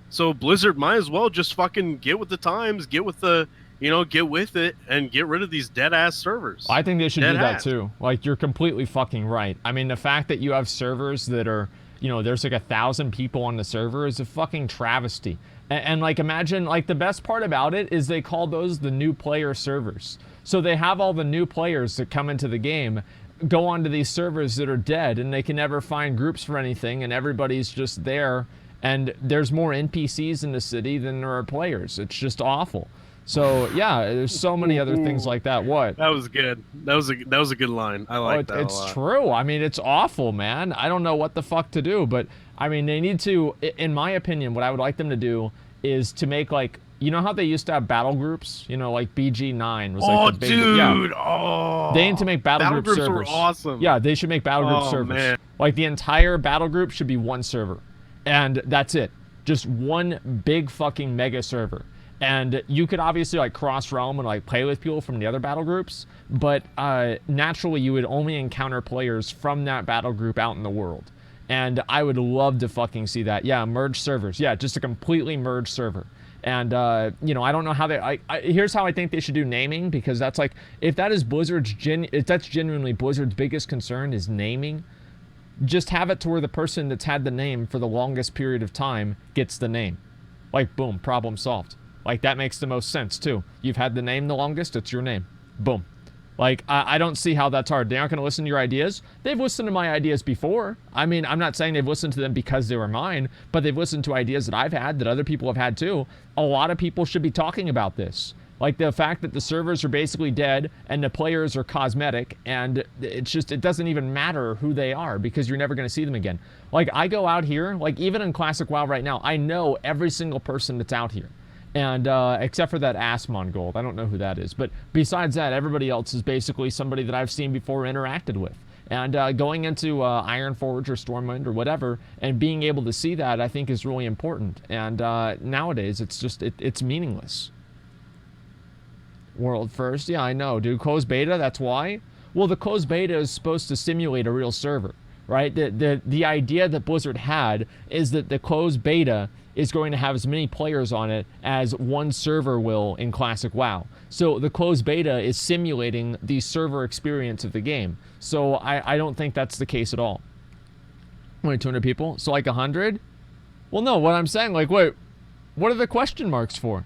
So Blizzard might as well just fucking get with the times, get with it, and get rid of these dead-ass servers. I think they should do that too. Like, you're completely fucking right. I mean, the fact that you have servers that are, there's like 1,000 people on the server is a fucking travesty. And like, imagine, like, the best part about it is they call those the new player servers. So they have all the new players that come into the game go onto these servers that are dead, and they can never find groups for anything, and everybody's just there, and there's more NPCs in the city than there are players. It's just awful. So yeah, there's so many other things like that. What? That was good. That was a good line. I like that. It's true. I mean, it's awful, man. I don't know what the fuck to do, but I mean, they need to. In my opinion, what I would like them to do is to make, like, how they used to have battle groups. Like BG9 was like the big. Dude. Yeah. Oh. They need to make battle group servers. Were awesome. Yeah, they should make battle group servers. Man. Like, the entire battle group should be one server, and that's it. Just one big fucking mega server. And you could obviously, like, cross-realm and, like, play with people from the other battle groups, but naturally you would only encounter players from that battle group out in the world. And I would love to fucking see that. Yeah, merge servers. Yeah, just a completely merged server. And, I don't know how they... here's how I think they should do naming, because that's, like, if that is if that's genuinely Blizzard's biggest concern is naming, Just have it to where the person that's had the name for the longest period of time gets the name. Like, boom, problem solved. Like, that makes the most sense, too. You've had the name the longest, it's your name. Boom. Like, I don't see how that's hard. They aren't going to listen to your ideas. They've listened to my ideas before. I mean, I'm not saying they've listened to them because they were mine, but they've listened to ideas that I've had, that other people have had too. A lot of people should be talking about this. Like the fact that the servers are basically dead and the players are cosmetic, and it's just, it doesn't even matter who they are because you're never going to see them again. Like, I go out here, like even in Classic WoW right now, I know every single person that's out here. And except for that Asmongold, I don't know who that is. But besides that, everybody else is basically somebody that I've seen before, interacted with. And going into Ironforge or Stormwind or whatever, and being able to see that, I think is really important. And nowadays, it's just, it's meaningless. World first, yeah, I know, dude. Closed beta, that's why. Well, the closed beta is supposed to simulate a real server, right? The idea that Blizzard had is that the closed beta is going to have as many players on it as one server will in Classic WoW. So the closed beta is simulating the server experience of the game. So I don't think that's the case at all. Only 200 people? So like 100? Well, no, what I'm saying, like, wait, what are the question marks for?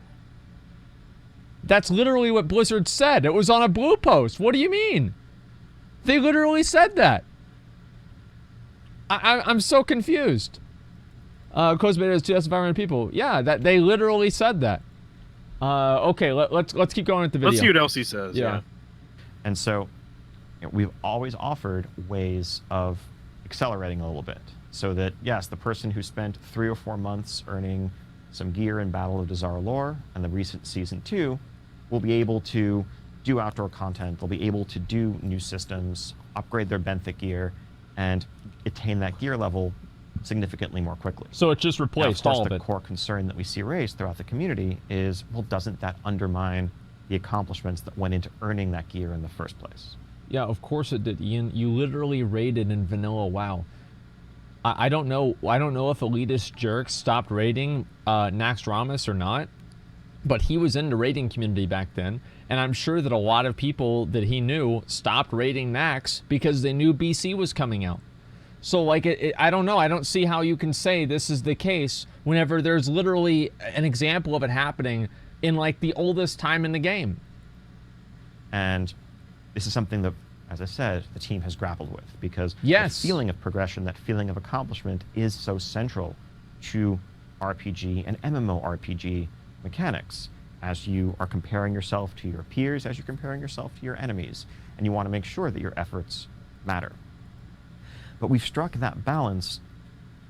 That's literally what Blizzard said. It was on a blue post. What do you mean? They literally said that. I'm so confused. Closed beta is 2,500 people. Yeah, that they literally said that. Okay, let's keep going with the video. Let's see what else he says. Yeah. And so, we've always offered ways of accelerating a little bit, so that yes, the person who spent 3 or 4 months earning some gear in Battle of Azshara lore and the recent Season 2 will be able to do outdoor content. They'll be able to do new systems, upgrade their benthic gear, and attain that gear level significantly more quickly. So it just replaced all of it. The core concern that we see raised throughout the community is, well, doesn't that undermine the accomplishments that went into earning that gear in the first place? Yeah, of course it did, Ian. You literally raided in vanilla WoW. I don't know if elitist jerks stopped raiding Naxxramas or not, but he was in the raiding community back then, and I'm sure that a lot of people that he knew stopped raiding Nax because they knew BC was coming out. So, like, I don't know. I don't see how you can say this is the case whenever there's literally an example of it happening in, like, the oldest time in the game. And this is something that, as I said, the team has grappled with, because yes, the feeling of progression, that feeling of accomplishment is so central to RPG and MMORPG mechanics. As you are comparing yourself to your peers, as you're comparing yourself to your enemies, and you want to make sure that your efforts matter. But we've struck that balance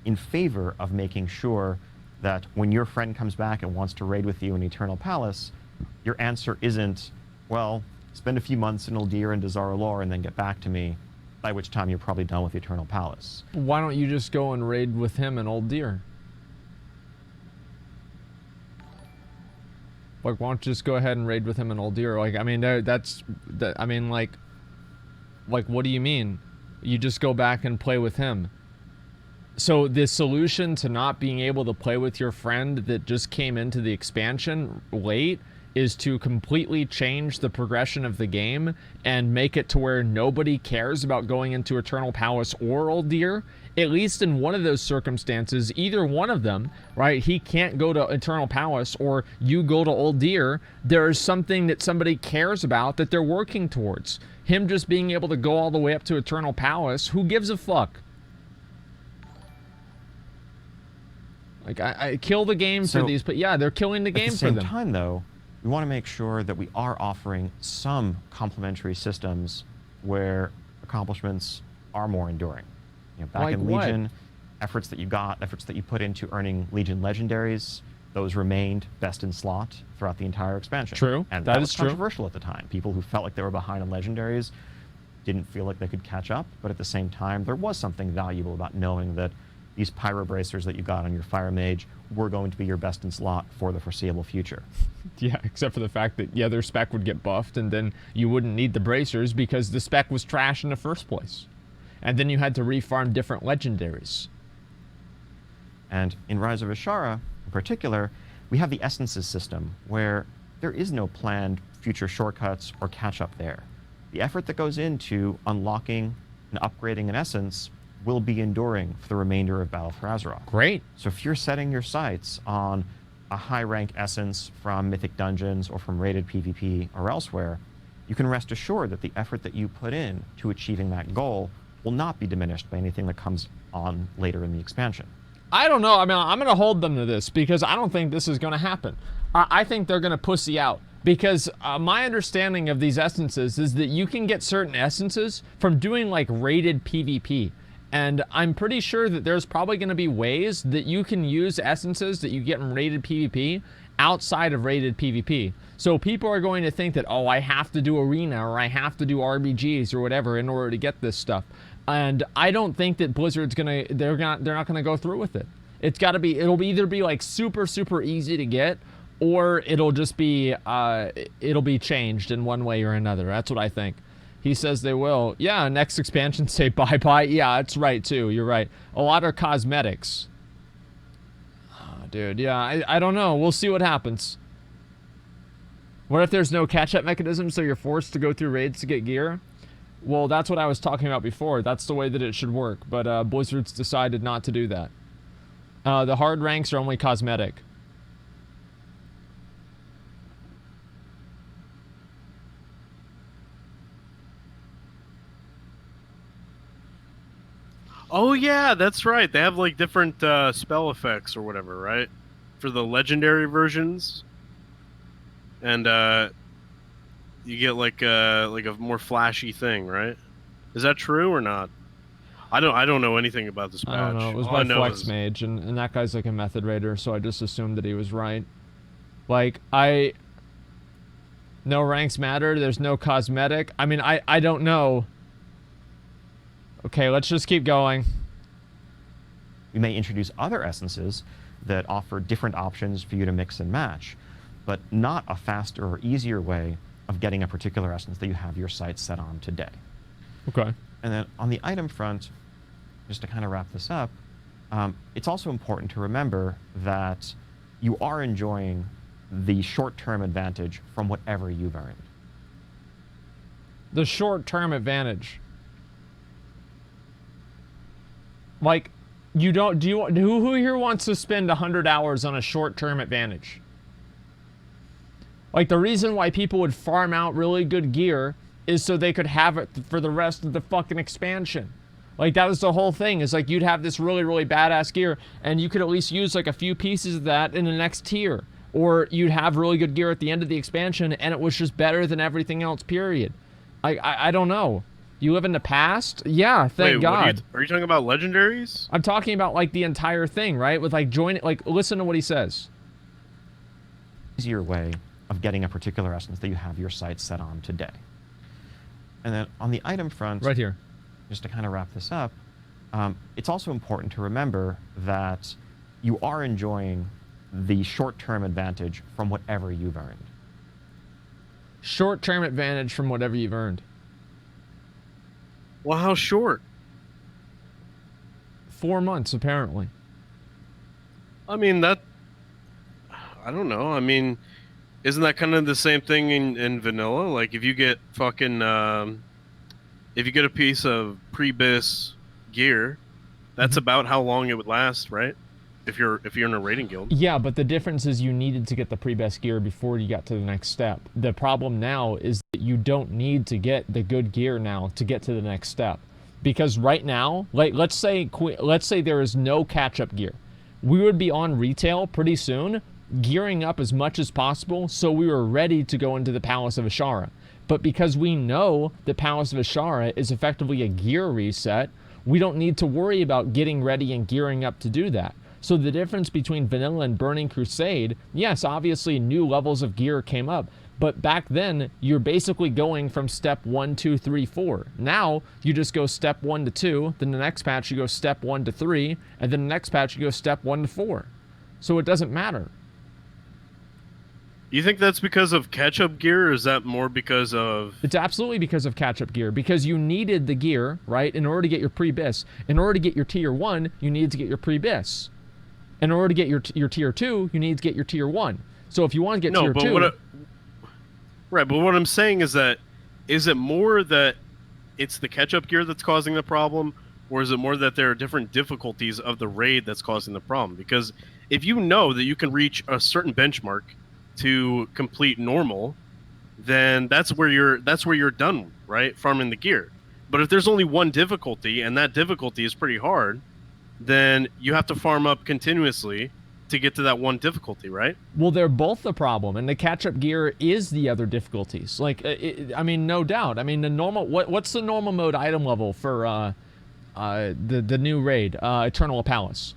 in favor of making sure that when your friend comes back and wants to raid with you in Eternal Palace, your answer isn't, well, spend a few months in Uldir and Azshara lore and then get back to me, by which time you're probably done with Eternal Palace. Why don't you just go and raid with him in Uldir? Like, why don't you just go ahead and raid with him in Uldir? Like, I mean, I mean, like, what do you mean? You just go back and play with him. So the solution to not being able to play with your friend that just came into the expansion late is to completely change the progression of the game and make it to where nobody cares about going into Eternal Palace or Uldir. At least in one of those circumstances, either one of them, right? He can't go to Eternal Palace or you go to Uldir. There is something that somebody cares about that they're working towards. Him just being able to go all the way up to Eternal Palace, who gives a fuck? Like, I kill the game for these, but yeah, they're killing the game for them. At the same time, though, we want to make sure that we are offering some complementary systems where accomplishments are more enduring. You know, back like in what? Legion, efforts that you put into earning Legion legendaries, those remained best in slot throughout the entire expansion. True, and that was is true. Controversial at the time. People who felt like they were behind on legendaries didn't feel like they could catch up, but at the same time, there was something valuable about knowing that these pyro bracers that you got on your fire mage were going to be your best in slot for the foreseeable future. Yeah, except for the fact that, yeah, their spec would get buffed, and then you wouldn't need the bracers because the spec was trash in the first place. And then you had to refarm different legendaries. And in Rise of Azshara, in particular, we have the Essences system, where there is no planned future shortcuts or catch-up there. The effort that goes into unlocking and upgrading an Essence will be enduring for the remainder of Battle for Azeroth. Great. So if you're setting your sights on a high rank essence from Mythic Dungeons or from rated PvP or elsewhere, you can rest assured that the effort that you put in to achieving that goal will not be diminished by anything that comes on later in the expansion. I don't know. I mean, I'm going to hold them to this because I don't think this is going to happen. I think they're going to pussy out because my understanding of these essences is that you can get certain essences from doing like rated PvP. And I'm pretty sure that there's probably going to be ways that you can use essences that you get in rated PvP outside of rated PvP. So people are going to think that, oh, I have to do arena or I have to do RBGs or whatever in order to get this stuff. And I don't think that Blizzard's they're not gonna go through with it. It'll either be like super easy to get, or it'll just be it'll be changed in one way or another. That's what I think. He says they will. Yeah, next expansion say bye-bye. Yeah, that's right too. You're right. A lot are cosmetics. Oh, dude, yeah, I don't know. We'll see what happens. What if there's no catch-up mechanism, so you're forced to go through raids to get gear? Well, that's what I was talking about before. That's the way that it should work, but Blizzard's decided not to do that. The hard ranks are only cosmetic. Oh yeah, that's right. They have like different spell effects or whatever, right? For the legendary versions, and you get like a more flashy thing, right? Is that true or not? I don't know anything about this patch. I don't know. It was All I by know Flex is- Mage, and that guy's like a method raider, so I just assumed that he was right. Like, no ranks matter. There's no cosmetic. I mean, I don't know. Okay, let's just keep going. We may introduce other essences that offer different options for you to mix and match, but not a faster or easier way of getting a particular essence that you have your sights set on today. Okay. And then on the item front, just to kind of wrap this up, it's also important to remember that you are enjoying the short-term advantage from whatever you've earned. The short-term advantage. Like, who here wants to spend 100 hours on a short-term advantage? Like, the reason why people would farm out really good gear is so they could have it for the rest of the fucking expansion. Like, that was the whole thing, is like, you'd have this really badass gear, and you could at least use like a few pieces of that in the next tier. Or you'd have really good gear at the end of the expansion, and it was just better than everything else, period. I don't know. You live in the past? Yeah, thank God. Are you talking about legendaries? I'm talking about like the entire thing, right? With like listen to what he says. Easier way of getting a particular essence that you have your sights set on today. And then on the item front, Right here. just to kind of wrap this up, it's also important to remember that you are enjoying the short-term advantage from whatever you've earned. Short-term advantage from whatever you've earned. Well, how short? 4 months, apparently. I mean, I don't know. I mean, isn't that kind of the same thing in vanilla? Like, if you get fucking, if you get a piece of pre-bis gear, that's about how long it would last, right? If you're in a raiding guild. Yeah, but the difference is you needed to get the pre-best gear before you got to the next step. The problem now is that you don't need to get the good gear now to get to the next step. Because right now, like let's say there is no catch-up gear. We would be on retail pretty soon, gearing up as much as possible so we were ready to go into the Palace of Azshara. But because we know the Palace of Azshara is effectively a gear reset, we don't need to worry about getting ready and gearing up to do that. So the difference between Vanilla and Burning Crusade, yes, obviously new levels of gear came up, but back then you're basically going from step 1, 2, 3, 4. Now you just go step 1 to 2, then the next patch you go step 1 to 3, and then the next patch you go step 1 to 4. So it doesn't matter. You think that's because of catch-up gear, or is that more because of... It's absolutely because of catch-up gear, because you needed the gear, right, in order to get your pre-bis. In order to get your tier 1, you needed to get your pre-bis. In order to get your tier 2, you need to get your tier 1. So if you want to get tier 2... Right, but what I'm saying is that, is it more that it's the catch-up gear that's causing the problem, or is it more that there are different difficulties of the raid that's causing the problem? Because if you know that you can reach a certain benchmark to complete normal, then that's where you're done, right? Farming the gear. But if there's only one difficulty, and that difficulty is pretty hard, then you have to farm up continuously to get to that one difficulty, right? Well, they're both the problem, and the catch-up gear is the other difficulties. Like, I mean, no doubt. I mean, the normal. What's the normal mode item level for the new raid, Eternal Palace?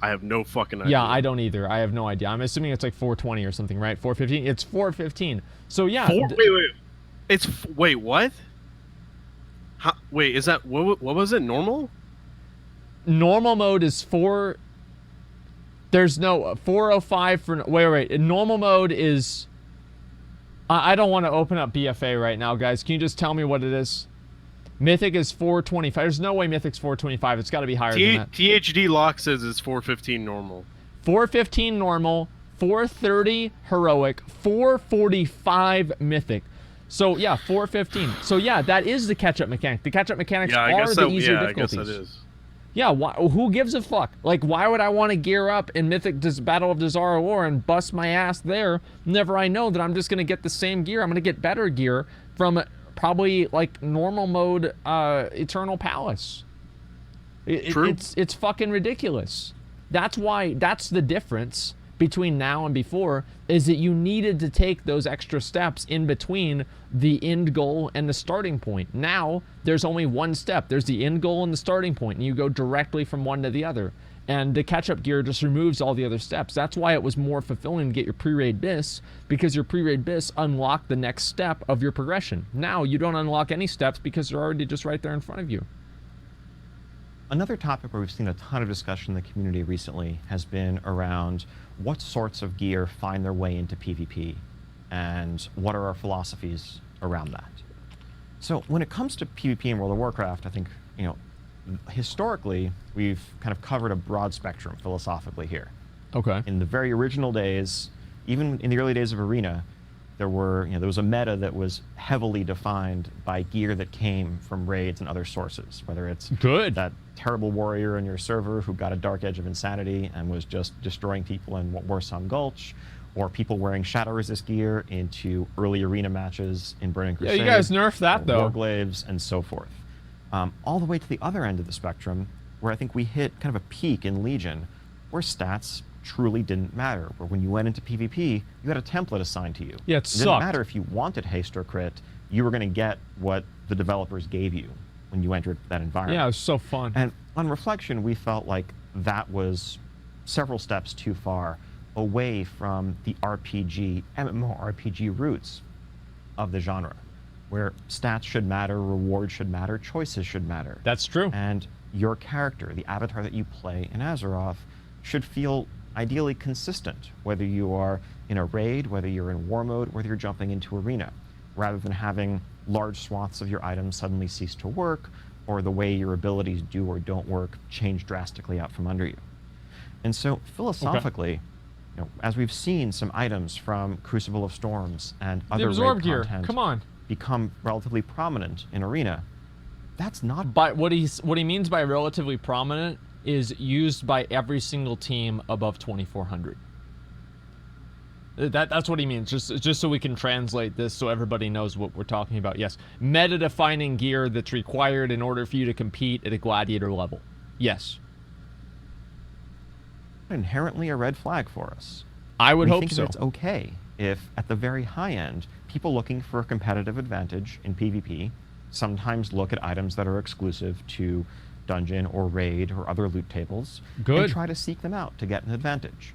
I have no fucking idea. Yeah, I don't either. I have no idea. I'm assuming it's like 420 or something, right? 415. It's 415. So yeah. Wait, what? Wait, is that what was it? Normal? Normal mode is 4. There's no 405 for wait. Normal mode is. I don't want to open up BFA right now, guys. Can you just tell me what it is? Mythic is 425. There's no way Mythic's 425. It's got to be higher than that. THD Lock says it's 415 normal. 415 normal, 430 heroic, 445 mythic. So yeah, 415. So yeah, that is the catch-up mechanic. The catch-up mechanics are the easier difficulties. I guess that is. Yeah, who gives a fuck? Like, why would I want to gear up in Mythic Battle of Desara War and bust my ass there whenever I know that I'm just going to get the same gear? I'm going to get better gear from probably, like, normal mode Eternal Palace. True. It's fucking ridiculous. That's the difference between now and before, is that you needed to take those extra steps in between the end goal and the starting point. Now, there's only one step. There's the end goal and the starting point, and you go directly from one to the other. And the catch-up gear just removes all the other steps. That's why it was more fulfilling to get your pre-raid bis, because your pre-raid bis unlocked the next step of your progression. Now, you don't unlock any steps because they're already just right there in front of you. Another topic where we've seen a ton of discussion in the community recently has been around what sorts of gear find their way into PvP, and what are our philosophies around that. So when it comes to PvP in World of Warcraft, I think, you know, historically, we've kind of covered a broad spectrum philosophically here. Okay. In the very original days, even in the early days of Arena, there was a meta that was heavily defined by gear that came from raids and other sources, whether it's that terrible warrior in your server who got a Dark Edge of Insanity and was just destroying people in Warsong Gulch, or people wearing Shadow Resist gear into early Arena matches in Burning Crusade. Yeah, you guys nerfed that, though. Warglaives and so forth. All the way to the other end of the spectrum, where I think we hit kind of a peak in Legion, where stats truly didn't matter, where when you went into PvP, you had a template assigned to you. Yeah, it didn't matter if you wanted haste or crit, you were going to get what the developers gave you when you entered that environment. Yeah, it was so fun. And on reflection, we felt like that was several steps too far away from the RPG, MMORPG roots of the genre, where stats should matter, rewards should matter, choices should matter. That's true. And your character, the avatar that you play in Azeroth, should feel ideally consistent, whether you are in a raid, whether you're in war mode, whether you're jumping into arena, rather than having large swaths of your items suddenly cease to work, or the way your abilities do or don't work change drastically out from under you. And so philosophically, you know, as we've seen some items from Crucible of Storms and other raid content become relatively prominent in arena, that's not... But what he means by relatively prominent is used by every single team above 2400. That's what he means, just so we can translate this so everybody knows what we're talking about. Yes, meta-defining gear that's required in order for you to compete at a gladiator level. Yes. Inherently a red flag for us. I would hope so. It's okay if, at the very high end, people looking for a competitive advantage in PvP sometimes look at items that are exclusive to dungeon or raid or other loot tables and try to seek them out to get an advantage.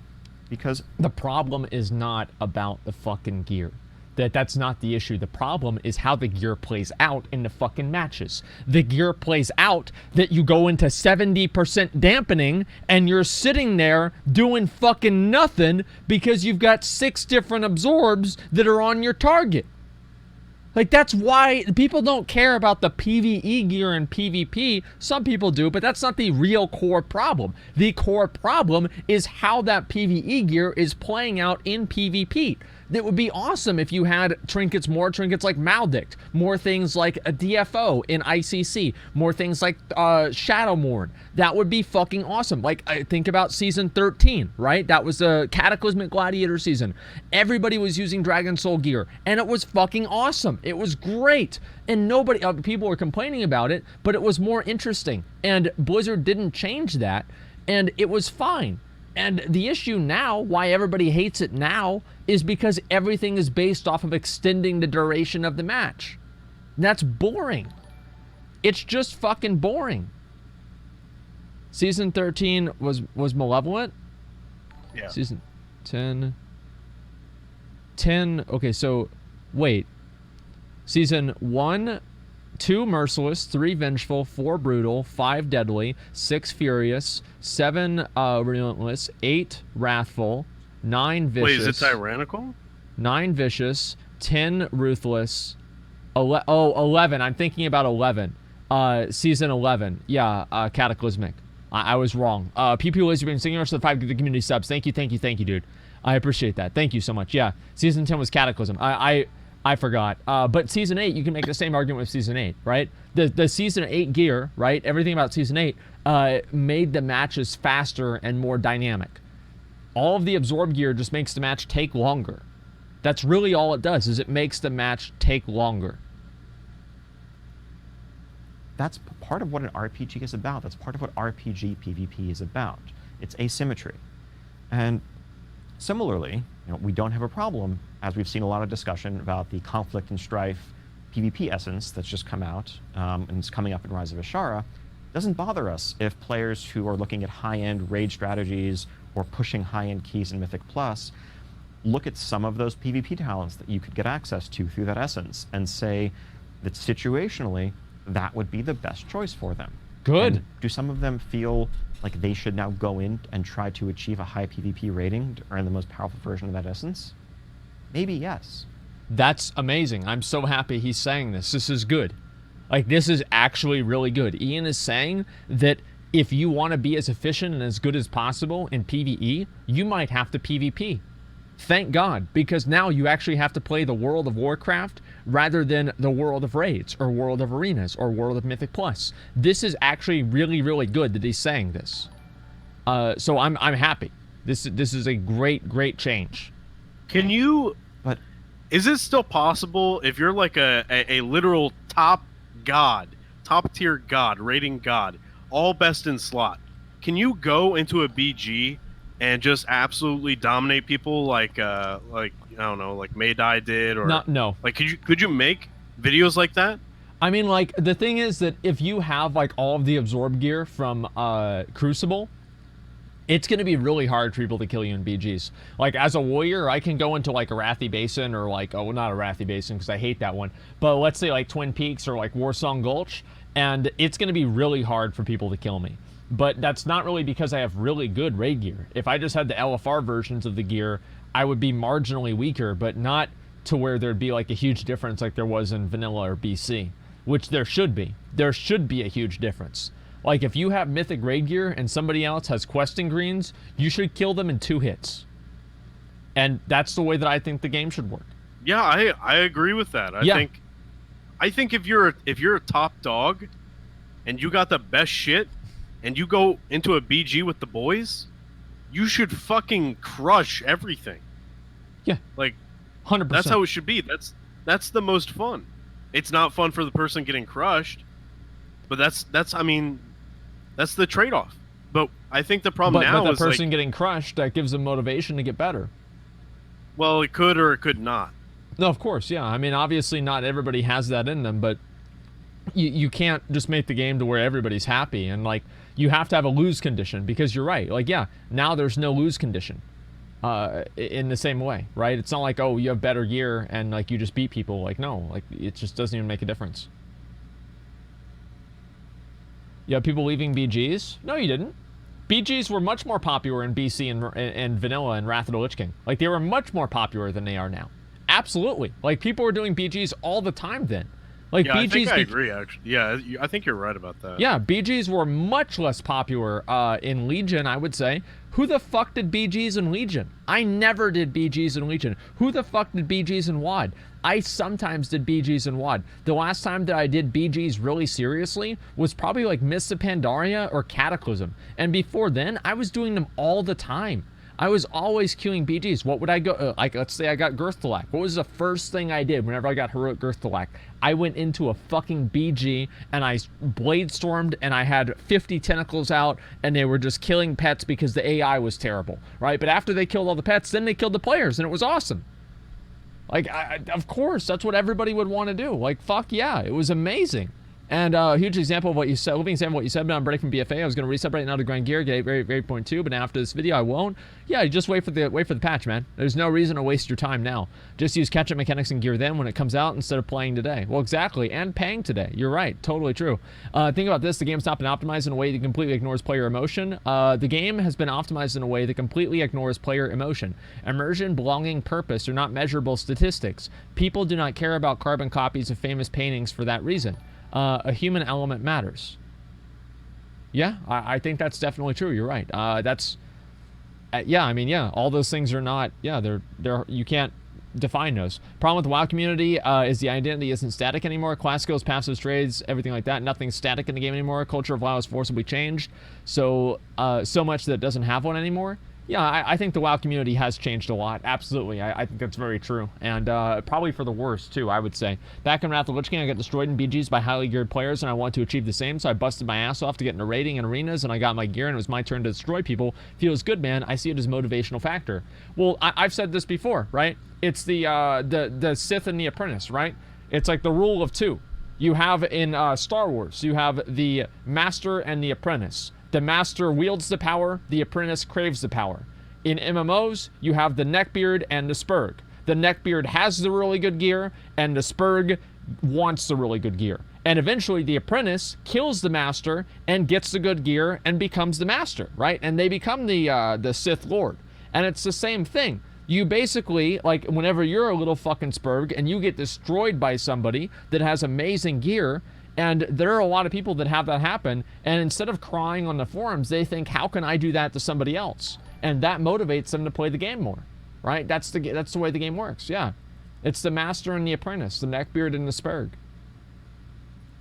Because the problem is not about the fucking gear. That's not the issue. The problem is how the gear plays out in the fucking matches. The gear plays out that you go into 70% dampening and you're sitting there doing fucking nothing because you've got 6 different absorbs that are on your target. Like, that's why people don't care about the PvE gear in PvP. Some people do, but that's not the real core problem. The core problem is how that PvE gear is playing out in PvP. That would be awesome if you had trinkets, more trinkets like Maldict, more things like a DFO in ICC, more things like Shadowmourne. That would be fucking awesome. Like, I think about season 13, right? That was the Cataclysmic Gladiator season. Everybody was using Dragon Soul gear, and it was fucking awesome. It was great. And nobody, people were complaining about it, but it was more interesting. And Blizzard didn't change that, and it was fine. And the issue now, why everybody hates it now, is because everything is based off of extending the duration of the match. That's boring. It's just fucking boring. Season 13 was Malevolent? Yeah. Season 10. 10, okay, so, wait. Season 1, 2 Merciless, 3 Vengeful, 4 Brutal, 5 Deadly, 6 Furious, 7 Relentless, 8 Wrathful, 9 Vicious. Wait, is it tyrannical? 9 Vicious, 10 Ruthless, 11. I'm thinking about 11. Season 11. Yeah, Cataclysmic. I was wrong. PP Laser Beam, singing us to the 5 community subs. Thank you, dude. I appreciate that. Thank you so much. Yeah, Season 10 was Cataclysm. I forgot. But Season 8, you can make the same argument with Season 8, right? The Season 8 gear, right? Everything about Season 8 made the matches faster and more dynamic. All of the Absorb gear just makes the match take longer. That's really all it does, is it makes the match take longer. That's part of what an RPG is about. That's part of what RPG PvP is about. It's asymmetry. And similarly, we don't have a problem, as we've seen a lot of discussion about the conflict and strife PvP essence that's just come out, and it's coming up in Rise of Azshara. It doesn't bother us if players who are looking at high-end raid strategies or pushing high-end keys in Mythic Plus look at some of those PvP talents that you could get access to through that essence and say that situationally, that would be the best choice for them. Good. And do some of them feel like they should now go in and try to achieve a high PvP rating to earn the most powerful version of that essence? Maybe yes. That's amazing. I'm so happy he's saying this. This is good. Like, this is actually really good. Ian is saying that if you want to be as efficient and as good as possible in PvE, you might have to PvP. Thank God, because now you actually have to play the World of Warcraft rather than the World of Raids or World of Arenas or World of Mythic Plus. This is actually really, really good that he's saying this. So I'm happy. This is a great change. Can you? But is it still possible if you're like a literal top tier god, rating god, all best in slot? Can you go into a BG and just absolutely dominate people like I don't know, like Maydai did, or no. Like, could you make videos like that? I mean, like, the thing is that if you have like all of the Absorb gear from Crucible, it's going to be really hard for people to kill you in BGs. Like, as a warrior, I can go into like Arathi Basin or like, oh, well, not Arathi Basin because I hate that one, but let's say like Twin Peaks or like Warsong Gulch, and it's going to be really hard for people to kill me. But that's not really because I have really good raid gear. If I just had the LFR versions of the gear, I would be marginally weaker, but not to where there'd be like a huge difference like there was in Vanilla or BC, which there should be. There should be a huge difference. Like, if you have Mythic raid gear and somebody else has questing greens, you should kill them in 2 hits. And that's the way that I think the game should work. Yeah, I agree with that. I think if you're a top dog and you got the best shit, and you go into a BG with the boys, you should fucking crush everything. Yeah. Like, 100%. That's how it should be. That's the most fun. It's not fun for the person getting crushed, but that's the trade-off. But I think the problem now but is the person like, getting crushed, that gives them motivation to get better. well, it could or it could not. No, of course, yeah. I mean, obviously not everybody has that in them, but you can't just make the game to where everybody's happy, and like, you have to have a lose condition, because you're right. Like, yeah, now there's no lose condition in the same way, right? It's not like, oh, you have better gear and like you just beat people. Like, no, like, it just doesn't even make a difference. You have people leaving BGs? No, you didn't. BGs were much more popular in BC and Vanilla and Wrath of the Lich King. Like, they were much more popular than they are now. Absolutely. Like, people were doing BGs all the time then. Like Yeah, I think BGs I agree. Actually, yeah, I think you're right about that. Yeah, BGs were much less popular in Legion, I would say. Who the fuck did BGs in Legion? I never did BGs in Legion. Who the fuck did BGs in WoD? I sometimes did BGs in WoD. The last time that I did BGs really seriously was probably like Mists of Pandaria or Cataclysm. And before then, I was doing them all the time. I was always queuing BGs. What would I go, like, let's say I got Girthalak. What was the first thing I did whenever I got Heroic Girthalak? I went into a fucking BG and I Blade Stormed and I had 50 tentacles out and they were just killing pets because the AI was terrible, right? But after they killed all the pets, then they killed the players and it was awesome. Like, of course, that's what everybody would want to do. Like, fuck yeah, it was amazing. And a huge example of what you said, living example of what you said, but I'm breaking from BFA. I was going to reset right now to Grand Gear, get 8.2, but after this video, I won't. Yeah, you just wait for the patch, man. There's no reason to waste your time now. Just use catch-up mechanics and gear then when it comes out instead of playing today. Well, exactly, and paying today. You're right, totally true. Think about this, the game's not been optimized in a way that completely ignores player emotion. The game has been optimized in a way that completely ignores player emotion. Immersion, belonging, purpose are not measurable statistics. People do not care about carbon copies of famous paintings for that reason. A human element matters. Yeah, I think that's definitely true. You're right. Yeah, I mean, yeah, all those things are not, yeah, they're you can't define those. Problem with the WoW community is the identity isn't static anymore. Class skills, passives, trades, everything like that. Nothing's static in the game anymore. Culture of WoW is forcibly changed. So much that it doesn't have one anymore. Yeah, I think the WoW community has changed a lot. Absolutely. I think that's very true. And probably for the worse, too, I would say. Back in Wrath of the Lich King, I got destroyed in BGs by highly geared players, and I want to achieve the same, so I busted my ass off to get into raiding and arenas, and I got my gear, and it was my turn to destroy people. Feels good, man. I see it as a motivational factor. Well, I've said this before, right? It's the Sith and the Apprentice, right? It's like the rule of two. You have in Star Wars, you have the Master and the Apprentice. The Master wields the power, the Apprentice craves the power. In MMOs, you have the Neckbeard and the Spurg. The Neckbeard has the really good gear, and the Spurg wants the really good gear. And eventually, the Apprentice kills the Master and gets the good gear and becomes the Master, right? And they become the Sith Lord. And it's the same thing. You basically, like, whenever you're a little fucking Spurg and you get destroyed by somebody that has amazing gear, and there are a lot of people that have that happen, and instead of crying on the forums, they think, how can I do that to somebody else? And that motivates them to play the game more, right? That's the way the game works, yeah. It's the Master and the Apprentice, the Neckbeard and the Spurg.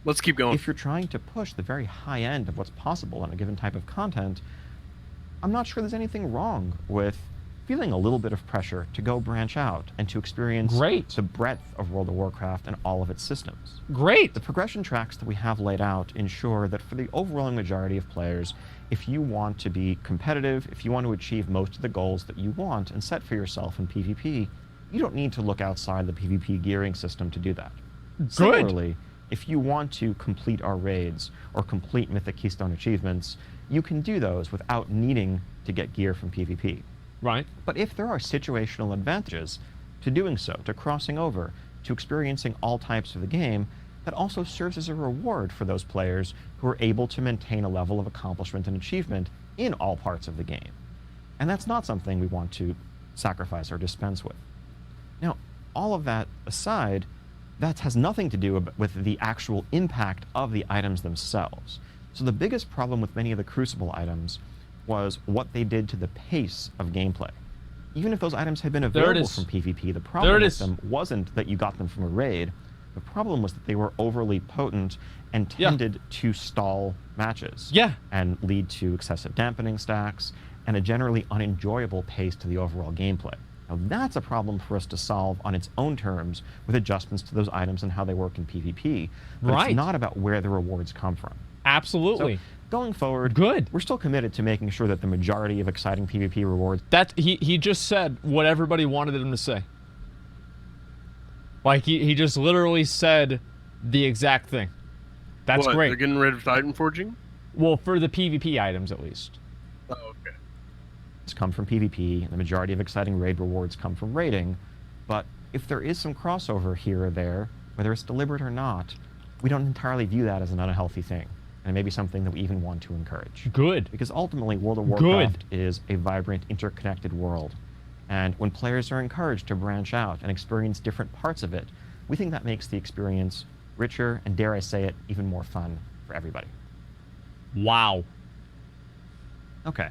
Let's keep going. If you're trying to push the very high end of what's possible on a given type of content, I'm not sure there's anything wrong with feeling a little bit of pressure to go branch out and to experience the breadth of World of Warcraft and all of its systems. Great. The progression tracks that we have laid out ensure that for the overwhelming majority of players, if you want to be competitive, if you want to achieve most of the goals that you want and set for yourself in PvP, you don't need to look outside the PvP gearing system to do that. Good. Similarly, if you want to complete our raids or complete Mythic Keystone achievements, you can do those without needing to get gear from PvP. Right. But if there are situational advantages to doing so, to crossing over, to experiencing all types of the game, that also serves as a reward for those players who are able to maintain a level of accomplishment and achievement in all parts of the game. And that's not something we want to sacrifice or dispense with. Now, all of that aside, that has nothing to do with the actual impact of the items themselves. So the biggest problem with many of the Crucible items was what they did to the pace of gameplay. Even if those items had been available from PvP, the problem with them wasn't that you got them from a raid. The problem was that they were overly potent and tended to stall matches. And lead to excessive dampening stacks and a generally unenjoyable pace to the overall gameplay. Now that's a problem for us to solve on its own terms with adjustments to those items and how they work in PvP. But it's not about where the rewards come from. Absolutely. So, going forward, we're still committed to making sure that the majority of exciting PvP rewards... He just said what everybody wanted him to say. Like, he just literally said the exact thing. That's great. They're getting rid of Titan Forging? Well, for the PvP items, at least. Oh, okay. It's come from PvP, and the majority of exciting raid rewards come from raiding. But if there is some crossover here or there, whether it's deliberate or not, we don't entirely view that as an unhealthy thing. And maybe something that we even want to encourage. Good. Because ultimately, World of Warcraft is a vibrant, interconnected world. And when players are encouraged to branch out and experience different parts of it, we think that makes the experience richer, and dare I say it, even more fun for everybody. Wow. Okay.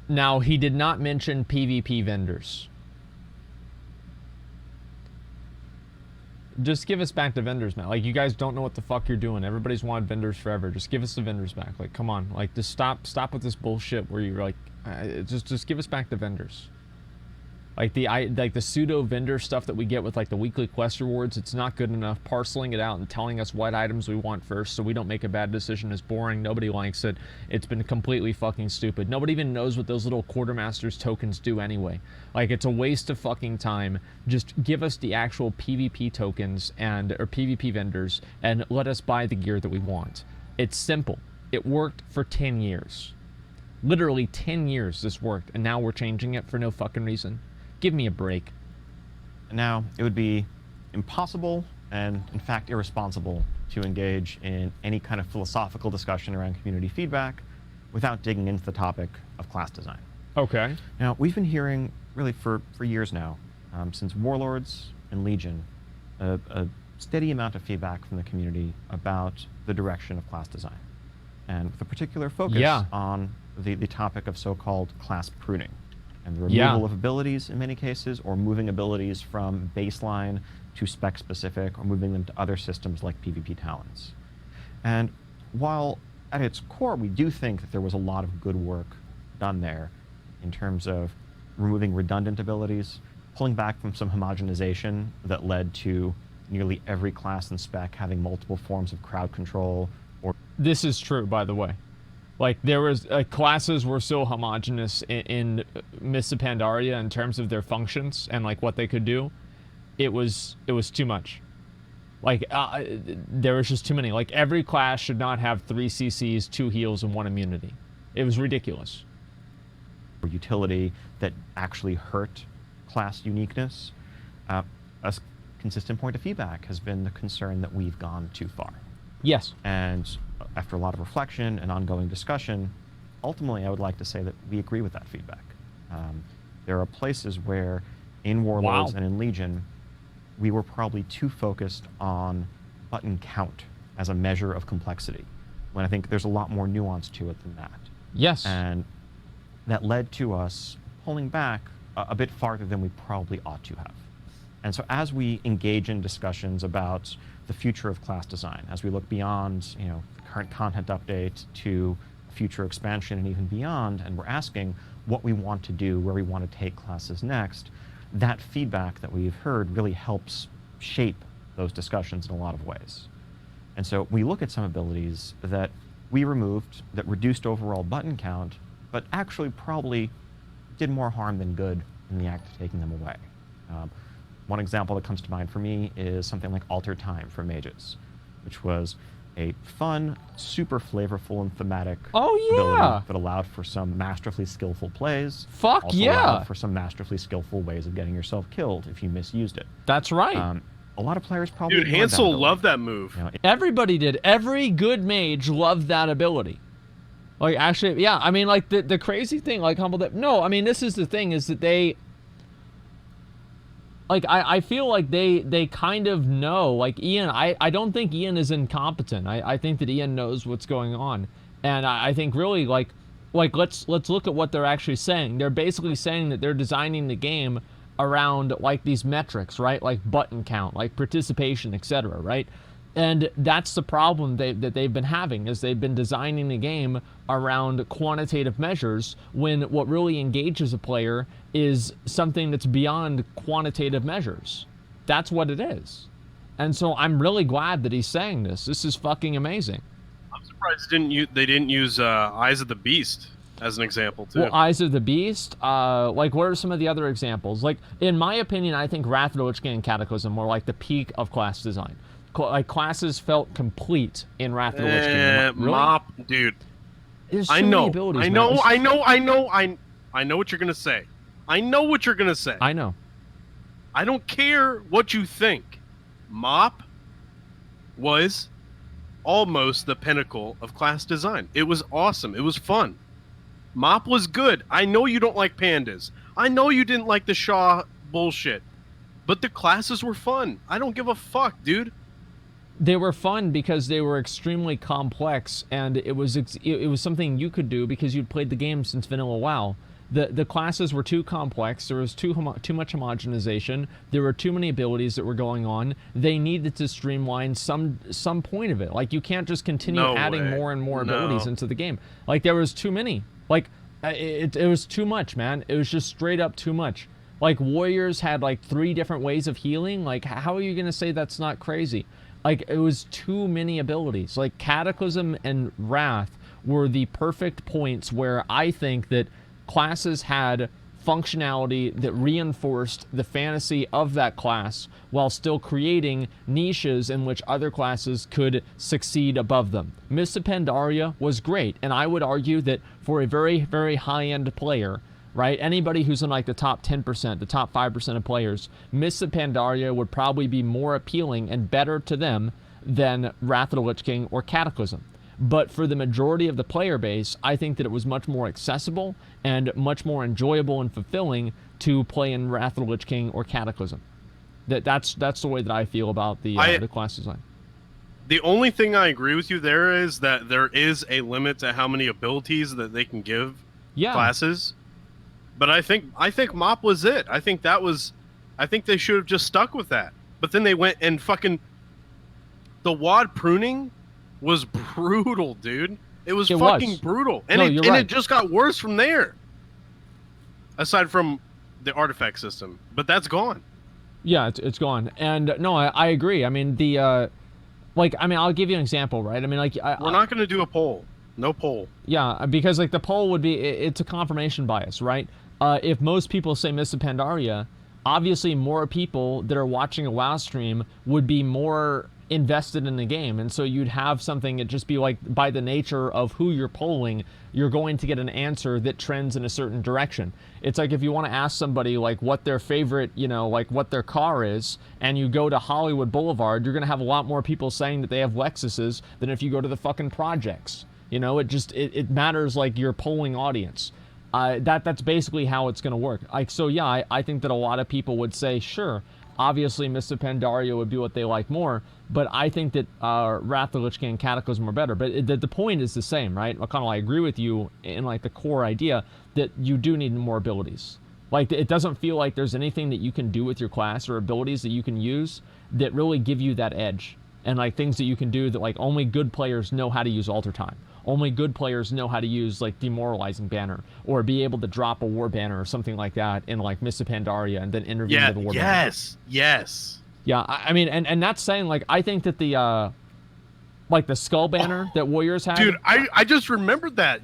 Now, he did not mention PvP vendors. Just give us back the vendors, man. Like, you guys don't know what the fuck you're doing. Everybody's wanted vendors forever. Just give us the vendors back. Like, come on. Like, just stop with this bullshit where you're like, just give us back the vendors. Like the pseudo vendor stuff that we get with like the weekly quest rewards, it's not good enough. Parceling it out and telling us what items we want first so we don't make a bad decision is boring. Nobody likes it. It's been completely fucking stupid. Nobody even knows what those little quartermasters tokens do anyway. Like, it's a waste of fucking time. Just give us the actual PvP tokens or PvP vendors and let us buy the gear that we want. It's simple. It worked for 10 years. Literally 10 years this worked, and now we're changing it for no fucking reason. Give me a break. Now, it would be impossible and, in fact, irresponsible to engage in any kind of philosophical discussion around community feedback without digging into the topic of class design. Okay. Now, we've been hearing, really for years now, since Warlords and Legion, a steady amount of feedback from the community about the direction of class design, and with a particular focus on the topic of so-called class pruning, and the removal of abilities in many cases, or moving abilities from baseline to spec-specific, or moving them to other systems like PvP talents. And while at its core we do think that there was a lot of good work done there in terms of removing redundant abilities, pulling back from some homogenization that led to nearly every class and spec having multiple forms of crowd control. Or this is true, by the way. Like, there was classes were so homogenous in Mists of Pandaria in terms of their functions and like what they could do. It was too much. Like, there was just too many. Like, every class should not have 3 CCs, 2 heals, and 1 immunity. It was ridiculous. Utility that actually hurt class uniqueness. A consistent point of feedback has been the concern that we've gone too far. Yes. And after a lot of reflection and ongoing discussion, ultimately I would like to say that we agree with that feedback. There are places where in Warlords and in Legion, we were probably too focused on button count as a measure of complexity, when I think there's a lot more nuance to it than that. Yes. And that led to us pulling back a bit farther than we probably ought to have. And so as we engage in discussions about the future of class design, as we look beyond, the current content update to future expansion and even beyond, and we're asking what we want to do, where we want to take classes next, that feedback that we've heard really helps shape those discussions in a lot of ways. And so we look at some abilities that we removed that reduced overall button count, but actually probably did more harm than good in the act of taking them away. One example that comes to mind for me is something like Alter Time for mages, which was a fun, super flavorful and thematic ability that allowed for some masterfully skillful plays. Fuck also allowed for some masterfully skillful ways of getting yourself killed if you misused it. That's right. A lot of players probably Dude, Hansel loved that move. Everybody did. Every good mage loved that ability. Like, actually, yeah, I mean, like, the crazy thing, like, no, I mean, this is the thing, is that they... Like, I feel like they kind of know. Like, Ian, I don't think Ian is incompetent. I think that Ian knows what's going on. And I think really, like let's look at what they're actually saying. They're basically saying that they're designing the game around, like, these metrics, right? Like button count, like participation, etc., right? And that's the problem that they've been having, is they've been designing the game around quantitative measures, when what really engages a player is something that's beyond quantitative measures. That's what it is. And so I'm really glad that he's saying this. This is fucking amazing. I'm surprised they didn't use Eyes of the Beast as an example, too. Well, Eyes of the Beast, like, what are some of the other examples? Like, in my opinion, I think Wrath of the Lich King and Cataclysm were like the peak of class design. Like, classes felt complete in Wrath of the Lich King. Really? Mop, dude. There's so many abilities, I know what you're gonna say. I know what you're gonna say. I know. I don't care what you think. Mop was almost the pinnacle of class design. It was awesome. It was fun. Mop was good. I know you don't like pandas. I know you didn't like the Shaw bullshit. But the classes were fun. I don't give a fuck, dude. They were fun because they were extremely complex, and it was something you could do because you'd played the game since Vanilla WoW. The classes were too complex. There was too much homogenization. There were too many abilities that were going on. They needed to streamline some point of it. Like, you can't just continue adding more and more abilities into the game. Like, there was too many. Like, it was too much, man. It was just straight up too much. Like, warriors had like 3 different ways of healing. Like, how are you gonna say that's not crazy? Like, it was too many abilities. Like, Cataclysm and Wrath were the perfect points where I think that classes had functionality that reinforced the fantasy of that class while still creating niches in which other classes could succeed above them. Mists of Pandaria was great, and I would argue that for a very, very high-end player, right, anybody who's in like the top 10%, the top 5% of players, Mists of Pandaria would probably be more appealing and better to them than Wrath of the Lich King or Cataclysm. But for the majority of the player base, I think that it was much more accessible and much more enjoyable and fulfilling to play in Wrath of the Lich King or Cataclysm. That's the way that I feel about the class design. The only thing I agree with you there is that there is a limit to how many abilities that they can give classes. But I think Mop was it. I think they should have just stuck with that. But then they went and fucking the WoD pruning was brutal, dude. It was brutal. And it just got worse from there. Aside from the artifact system. But that's gone. Yeah, it's gone. And no, I agree. I mean, I'll give you an example, right? I mean, like, we're not going to do a poll. No poll. Yeah, because like the poll would be, it's a confirmation bias, right? If most people say Mists of Pandaria, obviously more people that are watching a WoW stream would be more invested in the game, and so you'd have something that just be like, by the nature of who you're polling, you're going to get an answer that trends in a certain direction. It's like if you want to ask somebody like what their favorite, like what their car is, and you go to Hollywood Boulevard, you're going to have a lot more people saying that they have Lexuses than if you go to the fucking projects. It matters, like, your polling audience. That's basically how it's going to work. So yeah, I think that a lot of people would say, sure, obviously Mists of Pandaria would be what they like more, but I think that Wrath of the Lich King and Cataclysm are better. But the point is the same, right? McConnell, I agree with you in like the core idea that you do need more abilities. Like, it doesn't feel like there's anything that you can do with your class or abilities that you can use that really give you that edge. And like things that you can do that like only good players know how to use Alter Time. Only good players know how to use like Demoralizing Banner, or be able to drop a War Banner or something like that in like Mists of Pandaria and then intervene with the War Banner. Yes. Yeah, I mean, and that's saying, like, I think that the Skull Banner that Warriors had. Dude, I just remembered that.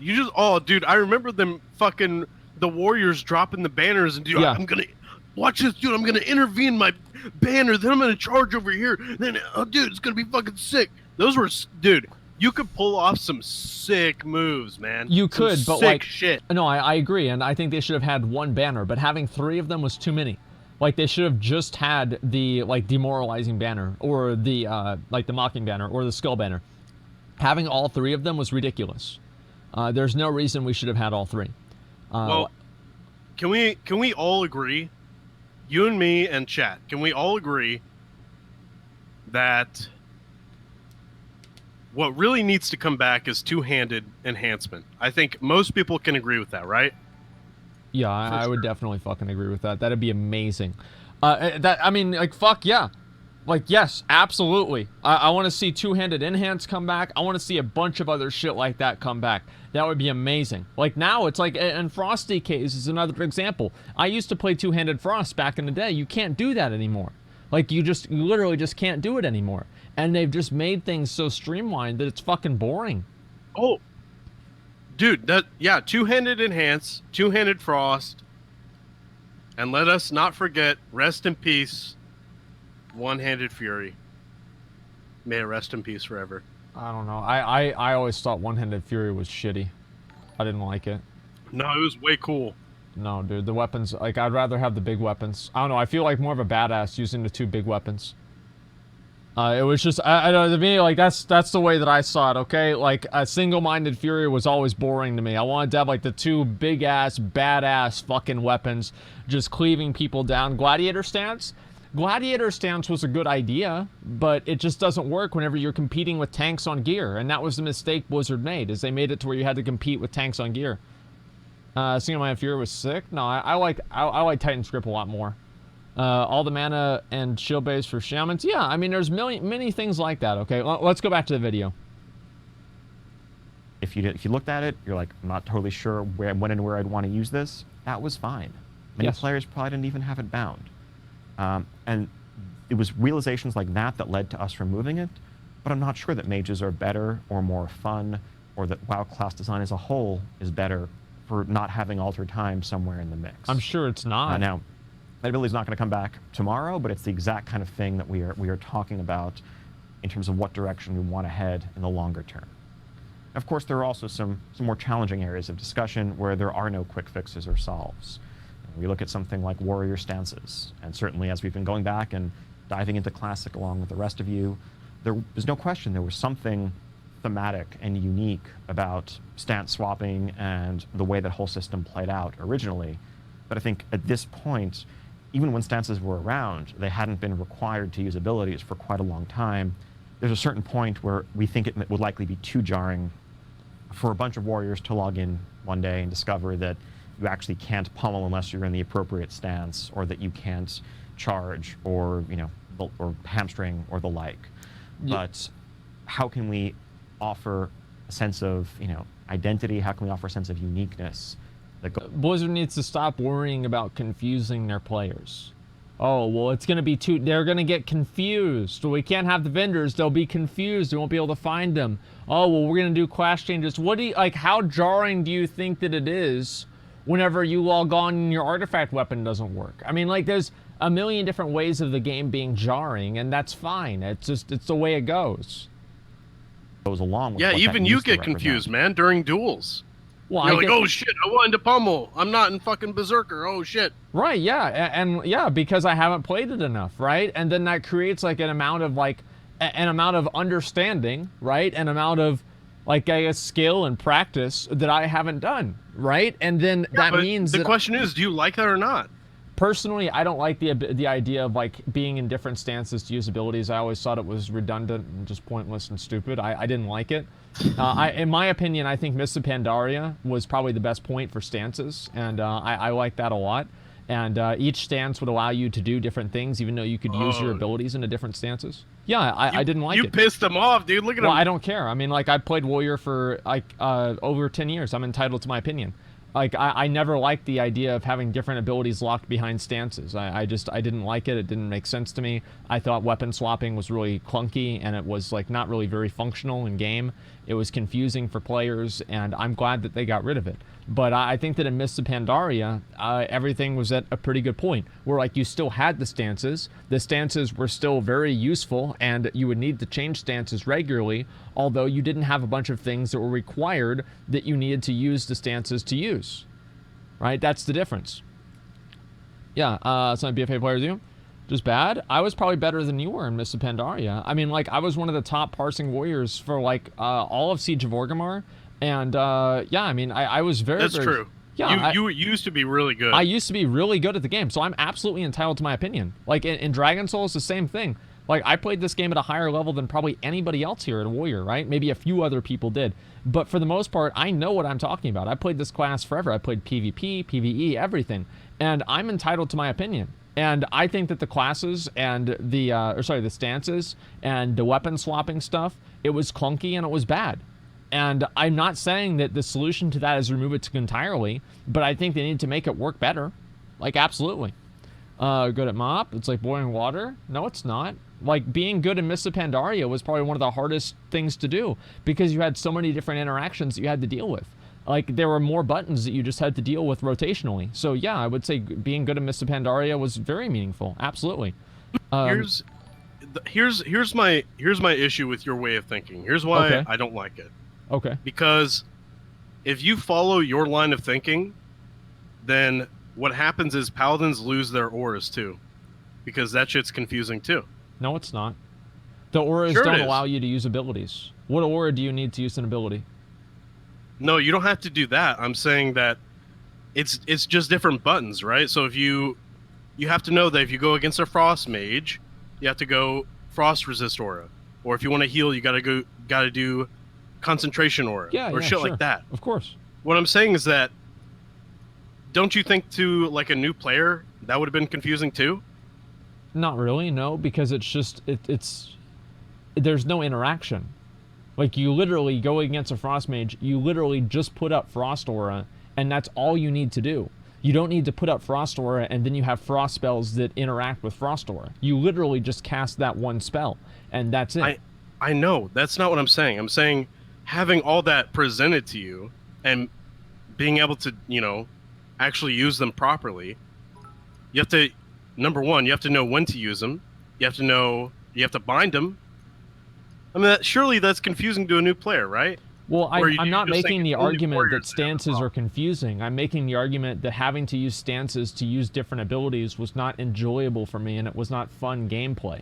I remember them fucking, the Warriors dropping the banners, and dude, I'm gonna, watch this, dude, I'm gonna intervene my banner, then I'm gonna charge over here, then, dude, it's gonna be fucking sick. Those were, dude, you could pull off some sick moves, man. You could, but like shit. No, I agree, and I think they should have had one banner, but having 3 of them was too many. Like, they should have just had the, like, Demoralizing Banner, or the, like, the Mocking Banner, or the Skull Banner. Having all 3 of them was ridiculous. There's no reason we should have had all 3. Well, can we all agree, you and me and chat, can we all agree that what really needs to come back is two-handed enhancement? I think most people can agree with that, right? Yeah, I would definitely fucking agree with that. That'd be amazing. I mean, like, fuck yeah. Like, yes, absolutely. I want to see two-handed enhance come back. I want to see a bunch of other shit like that come back. That would be amazing. Like, now it's like, and Frosty Case is another example. I used to play two-handed Frost back in the day. You can't do that anymore. Like, you literally just can't do it anymore. And they've just made things so streamlined that it's fucking boring. Oh, dude, two-handed enhance, two-handed Frost, and let us not forget, rest in peace, one-handed Fury. May it rest in peace forever. I don't know. I always thought one-handed Fury was shitty. I didn't like it. No, it was way cool. No, dude, the weapons, like, I'd rather have the big weapons. I don't know, I feel like more of a badass using the 2 big weapons. It was just, I don't know, to me, like, that's the way that I saw it, okay? Like, a single-minded Fury was always boring to me. I wanted to have, like, the 2 big-ass, badass fucking weapons just cleaving people down. Gladiator stance, Gladiator stance was a good idea, but it just doesn't work whenever you're competing with tanks on gear, and that was the mistake Blizzard made, is they made it to where you had to compete with tanks on gear. Single Man Fury was sick. No, I like Titan's Grip a lot more. All the mana and shield base for shamans. Yeah, I mean, there's many things like that. Okay, let's go back to the video. If you looked at it, you're like, I'm not totally sure when and where I'd want to use this. That was fine. Many players probably didn't even have it bound. And it was realizations like that led to us removing it. But I'm not sure that mages are better or more fun, or that WoW class design as a whole is better for not having Altered Time somewhere in the mix. I'm sure it's not. Now, that ability is not going to come back tomorrow, but it's the exact kind of thing that we are talking about in terms of what direction we want to head in the longer term. Of course, there are also some more challenging areas of discussion where there are no quick fixes or solves. We look at something like warrior stances, and certainly as we've been going back and diving into Classic along with the rest of you, there's no question there was something thematic and unique about stance swapping and the way that whole system played out originally. But I think at this point, even when stances were around, they hadn't been required to use abilities for quite a long time. There's a certain point where we think it would likely be too jarring for a bunch of warriors to log in one day and discover that you actually can't pummel unless you're in the appropriate stance, or that you can't charge or, or hamstring or the like. But how can we offer a sense of, identity? How can we offer a sense of uniqueness? Blizzard needs to stop worrying about confusing their players. Oh, well, it's going to be they're going to get confused. We can't have the vendors. They'll be confused. We won't be able to find them. Oh, well, we're going to do class changes. How jarring do you think that it is whenever you log on and your artifact weapon doesn't work? I mean, there's a million different ways of the game being jarring, and that's fine. It's the way it goes. Goes along with even you get confused, man, during duels. Well, you're like, oh shit, I wanted to pummel. I'm not in fucking Berserker. Oh shit. Right, yeah, and because I haven't played it enough, right? And then that creates an amount of understanding, right? An amount of skill and practice that I haven't done, right? And then that means the question is, do you like that or not? Personally, I don't like the idea of being in different stances to use abilities. I always thought it was redundant and just pointless and stupid. I didn't like it. In my opinion, I think Mists of Pandaria was probably the best point for stances, and I like that a lot. And each stance would allow you to do different things, even though you could use your abilities into different stances. Yeah, I didn't like it. You pissed them off, dude. Look at him. Well, I don't care. I mean, I played Warrior for over 10 years. I'm entitled to my opinion. I never liked the idea of having different abilities locked behind stances. I didn't like it. It didn't make sense to me. I thought weapon swapping was really clunky, and it was not really very functional in game. It was confusing for players, and I'm glad that they got rid of it. But I think that in Mists of Pandaria, everything was at a pretty good point, where you still had the stances. The stances were still very useful, and you would need to change stances regularly, although you didn't have a bunch of things that were required that you needed to use the stances to use. Right? That's the difference. Yeah, some BFA players do. Just bad. I was probably better than you were in Mists of Pandaria. I mean, I was one of the top parsing warriors for all of Siege of Orgrimmar. And I mean, I was very. That's true. Yeah, you used to be really good. I used to be really good at the game, so I'm absolutely entitled to my opinion. In Dragon Soul, it's the same thing. I played this game at a higher level than probably anybody else here at Warrior, right? Maybe a few other people did, but for the most part, I know what I'm talking about. I played this class forever. I played PvP, PvE, everything, and I'm entitled to my opinion. And I think that the classes and the stances and the weapon swapping stuff, it was clunky and it was bad. And I'm not saying that the solution to that is remove it entirely, but I think they need to make it work better. Absolutely. Good at mop. It's like boiling water. No, it's not. Being good in Mists of Pandaria was probably one of the hardest things to do, because you had so many different interactions that you had to deal with. There were more buttons that you just had to deal with rotationally. So yeah, I would say being good at Mists of Pandaria was very meaningful. Absolutely. Here's my issue with your way of thinking. Here's why I don't like it. Okay. Because if you follow your line of thinking, then what happens is paladins lose their auras too, because that shit's confusing too. No, it's not. The auras don't allow you to use abilities. What aura do you need to use an ability? No, you don't have to do that. I'm saying that it's just different buttons, right? So if you you have to know that if you go against a Frost Mage, you have to go Frost Resist Aura. Or if you want to heal, you gotta do Concentration Aura. Or shit sure. like that. Of course. What I'm saying is that, don't you think to like a new player, that would have been confusing too? Not really, no, because it's just, there's no interaction. Like, you literally go against a Frost Mage, you literally just put up Frost Aura, and that's all you need to do. You don't need to put up Frost Aura, and then you have Frost spells that interact with Frost Aura. You literally just cast that one spell, and that's it. I know, that's not what I'm saying. I'm saying having all that presented to you, and being able to, you know, actually use them properly, you have to, number one, you have to know when to use them. You have to bind them. I mean, surely that's confusing to a new player, right? Well, I'm not making the argument that stances are confusing. I'm making the argument that having to use stances to use different abilities was not enjoyable for me, and it was not fun gameplay.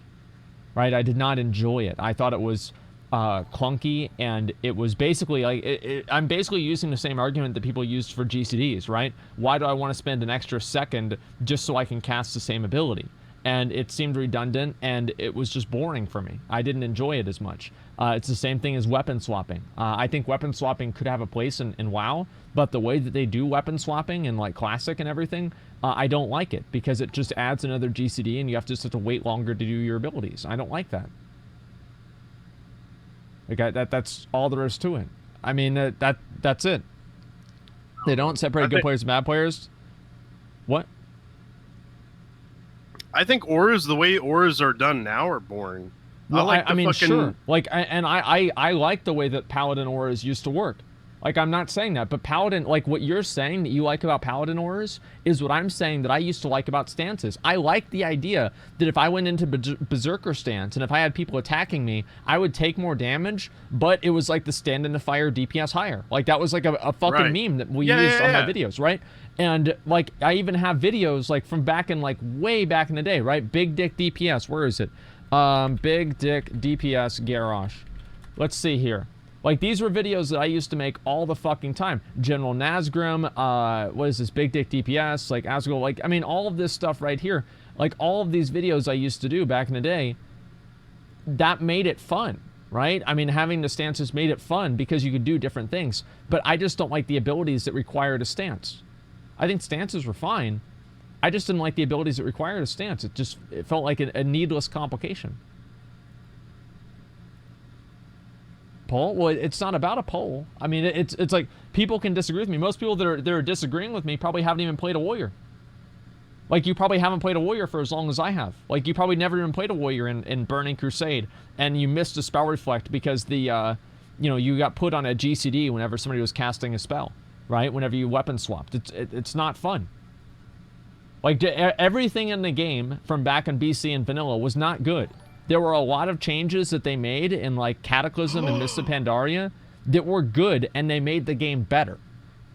Right? I did not enjoy it. I thought it was clunky, and it was basically like, I'm basically using the same argument that people used for GCDs, right? Why do I want to spend an extra second just so I can cast the same ability? And it seemed redundant, and it was just boring for me. I didn't enjoy it as much. It's the same thing as weapon swapping. I think weapon swapping could have a place in WoW, but the way that they do weapon swapping in like Classic and everything, I don't like it, because it just adds another GCD, and you have to wait longer to do your abilities. I don't like that. Like, that's all there is to it. I mean, that's it. They don't separate good players and bad players. What? I think auras, the way auras are done now, are boring. Well, I mean, sure. Like, I like the way that Paladin auras used to work. Like, I'm not saying that, but Paladin, like what you're saying that you like about Paladin auras is what I'm saying that I used to like about stances. I like the idea that if I went into Berserker stance and if I had people attacking me, I would take more damage, but it was like the stand in the fire DPS higher. Like, that was like a fucking meme that we used on my videos, right? And like, I even have videos like from back in like way back in the day, right? Big Dick DPS, where is it? Big Dick DPS Garrosh. Let's see here. Like, these were videos that I used to make all the fucking time. General Nazgrim, what is this, Big Dick DPS, like Azshara, like, I mean, all of this stuff right here, like all of these videos I used to do back in the day, that made it fun, right? I mean, having the stances made it fun because you could do different things, but I just don't like the abilities that required a stance. I think stances were fine. I just didn't like the abilities that required a stance. It felt like a needless complication. Poll? Well, it's not about a poll. I mean, it's like, people can disagree with me. Most people that are disagreeing with me probably haven't even played a warrior. Like, you probably haven't played a warrior for as long as I have. Like, you probably never even played a warrior in Burning Crusade, and you missed a spell reflect because the, you know, you got put on a GCD whenever somebody was casting a spell, right? Whenever you weapon swapped. It's not fun. Like, everything in the game from back in BC and Vanilla was not good. There were a lot of changes that they made in like Cataclysm and Mists of Pandaria that were good, and they made the game better.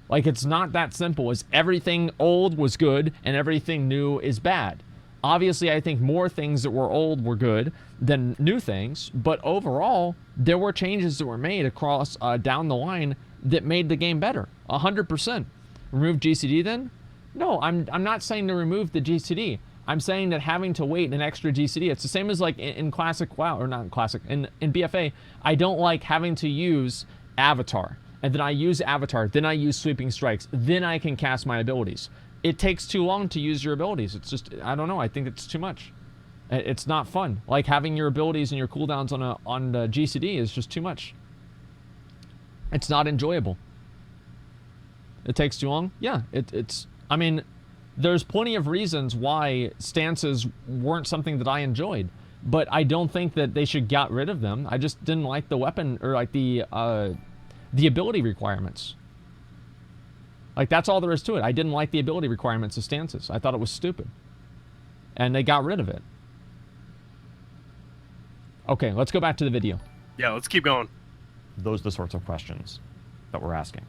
Like, it's not that simple as everything old was good and everything new is bad. Obviously, I think more things that were old were good than new things, but overall, there were changes that were made across down the line that made the game better. 100%. Remove GCD then? No, I'm not saying to remove the GCD. I'm saying that having to wait an extra GCD, it's the same as like in Classic WoW, or not in Classic, in BFA, I don't like having to use Avatar. And then I use Avatar, then I use Sweeping Strikes, then I can cast my abilities. It takes too long to use your abilities. It's just, I don't know, I think it's too much. It's not fun. Like, having your abilities and your cooldowns on the GCD is just too much. It's not enjoyable. It takes too long? Yeah, it's, I mean, there's plenty of reasons why stances weren't something that I enjoyed, but I don't think that they should get rid of them. I just didn't like the weapon, or like the ability requirements. Like, that's all there is to it. I didn't like the ability requirements of stances. I thought it was stupid. And they got rid of it. Okay, let's go back to the video. Yeah, let's keep going. Those are the sorts of questions that we're asking.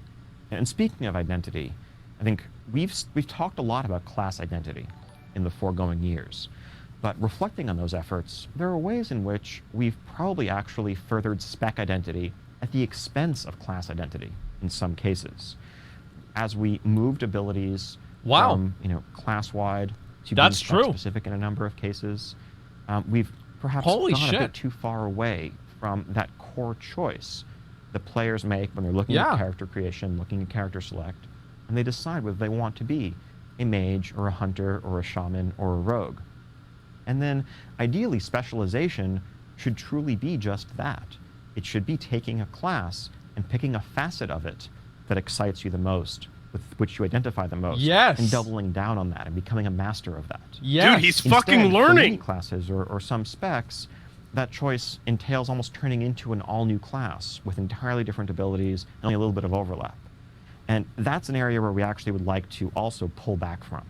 And speaking of identity, I think we've talked a lot about class identity in the foregoing years, but reflecting on those efforts, there are ways in which we've probably actually furthered spec identity at the expense of class identity in some cases. As we moved abilities from, you know, class-wide to That's being true. specific in a number of cases. We've perhaps Holy gone a shit. bit too far away from that core choice the players make when they're looking at character creation, looking at character select, and they decide whether they want to be a mage or a hunter or a shaman or a rogue. And then ideally specialization should truly be just that. It should be taking a class and picking a facet of it that excites you the most, with which you identify the most, Yes. and doubling down on that and becoming a master of that. Yes. Dude, he's Instead, fucking for many learning. classes or some specs, that choice entails almost turning into an all-new class with entirely different abilities and only a little bit of overlap. And that's an area where we actually would like to also pull back from.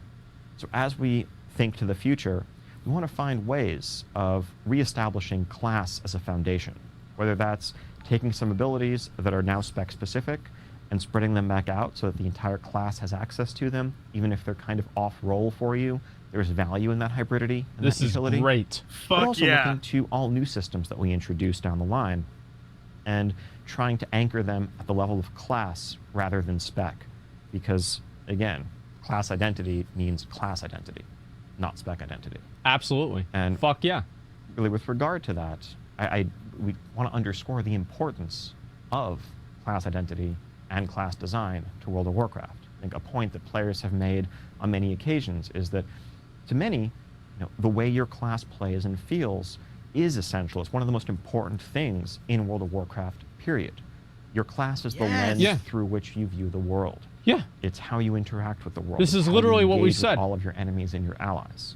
So as we think to the future, we want to find ways of reestablishing class as a foundation, whether that's taking some abilities that are now spec-specific and spreading them back out so that the entire class has access to them, even if they're kind of off-role for you. There's value in that hybridity and This that is utility. great. But Fuck also yeah. looking to all new systems that we introduce down the line and trying to anchor them at the level of class rather than spec. Because, again, class identity means class identity, not spec identity. Absolutely. And fuck yeah. really, with regard to that, we want to underscore the importance of class identity and class design to World of Warcraft. I think a point that players have made on many occasions is that, to many, the way your class plays and feels is essential. It's one of the most important things in World of Warcraft, period. Your class is the lens Yeah. through which you view the world. Yeah. It's how you interact with the world. This It's is how you literally what we engage with said. all of your enemies and your allies.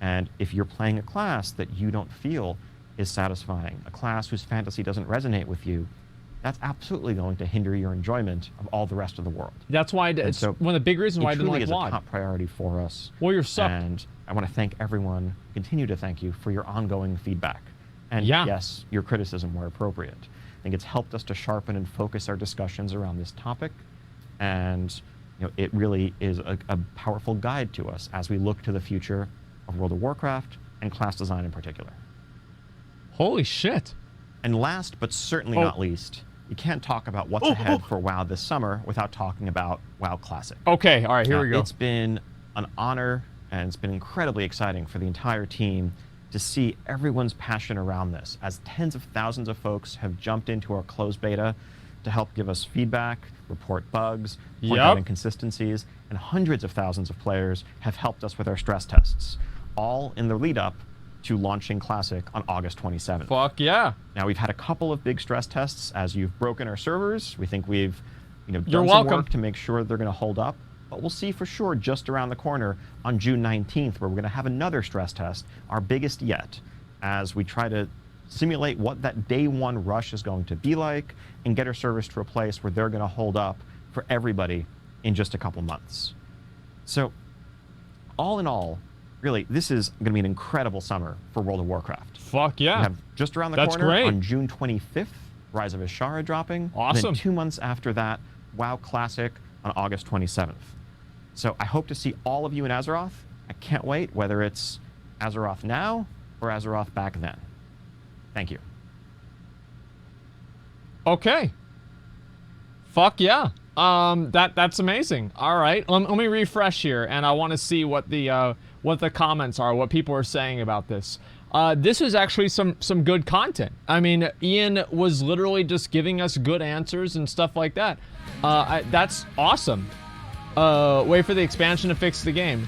And if you're playing a class that you don't feel is satisfying, a class whose fantasy doesn't resonate with you, that's absolutely going to hinder your enjoyment of all the rest of the world. That's why it's so one of the big reasons why I It didn't truly like is a WoD. top priority for us. Warrior sucked. And I want to thank everyone, continue to thank you for your ongoing feedback. And Yeah. yes, your criticism where appropriate. I think it's helped us to sharpen and focus our discussions around this topic. And it really is a powerful guide to us as we look to the future of World of Warcraft and class design in particular. Holy shit. And last but certainly not least, you can't talk about what's ahead for WoW this summer without talking about WoW Classic. Okay, all right, here we go. It's been an honor and it's been incredibly exciting for the entire team to see everyone's passion around this, as tens of thousands of folks have jumped into our closed beta to help give us feedback, report bugs, point out inconsistencies, and hundreds of thousands of players have helped us with our stress tests, all in the lead up to launching Classic on August 27th. Fuck yeah. Now, we've had a couple of big stress tests as you've broken our servers. We think we've done You're some welcome. work to make sure they're going to hold up. But we'll see for sure just around the corner on June 19th, where we're going to have another stress test, our biggest yet, as we try to simulate what that day one rush is going to be like and get our servers to a place where they're going to hold up for everybody in just a couple months. So, all in all, really, this is going to be an incredible summer for World of Warcraft. Fuck We yeah. have just around the That's corner great. on June 25th, Rise of Azshara dropping. Awesome. Then 2 months after that, WoW Classic on August 27th. So I hope to see all of you in Azeroth. I can't wait, whether it's Azeroth now or Azeroth back then. Thank you. Okay. Fuck yeah. That's amazing. All right, let me refresh here, and I want to see what the comments are, what people are saying about this. This is actually some good content. I mean, Ian was literally just giving us good answers and stuff like that. That's awesome. Wait for the expansion to fix the game.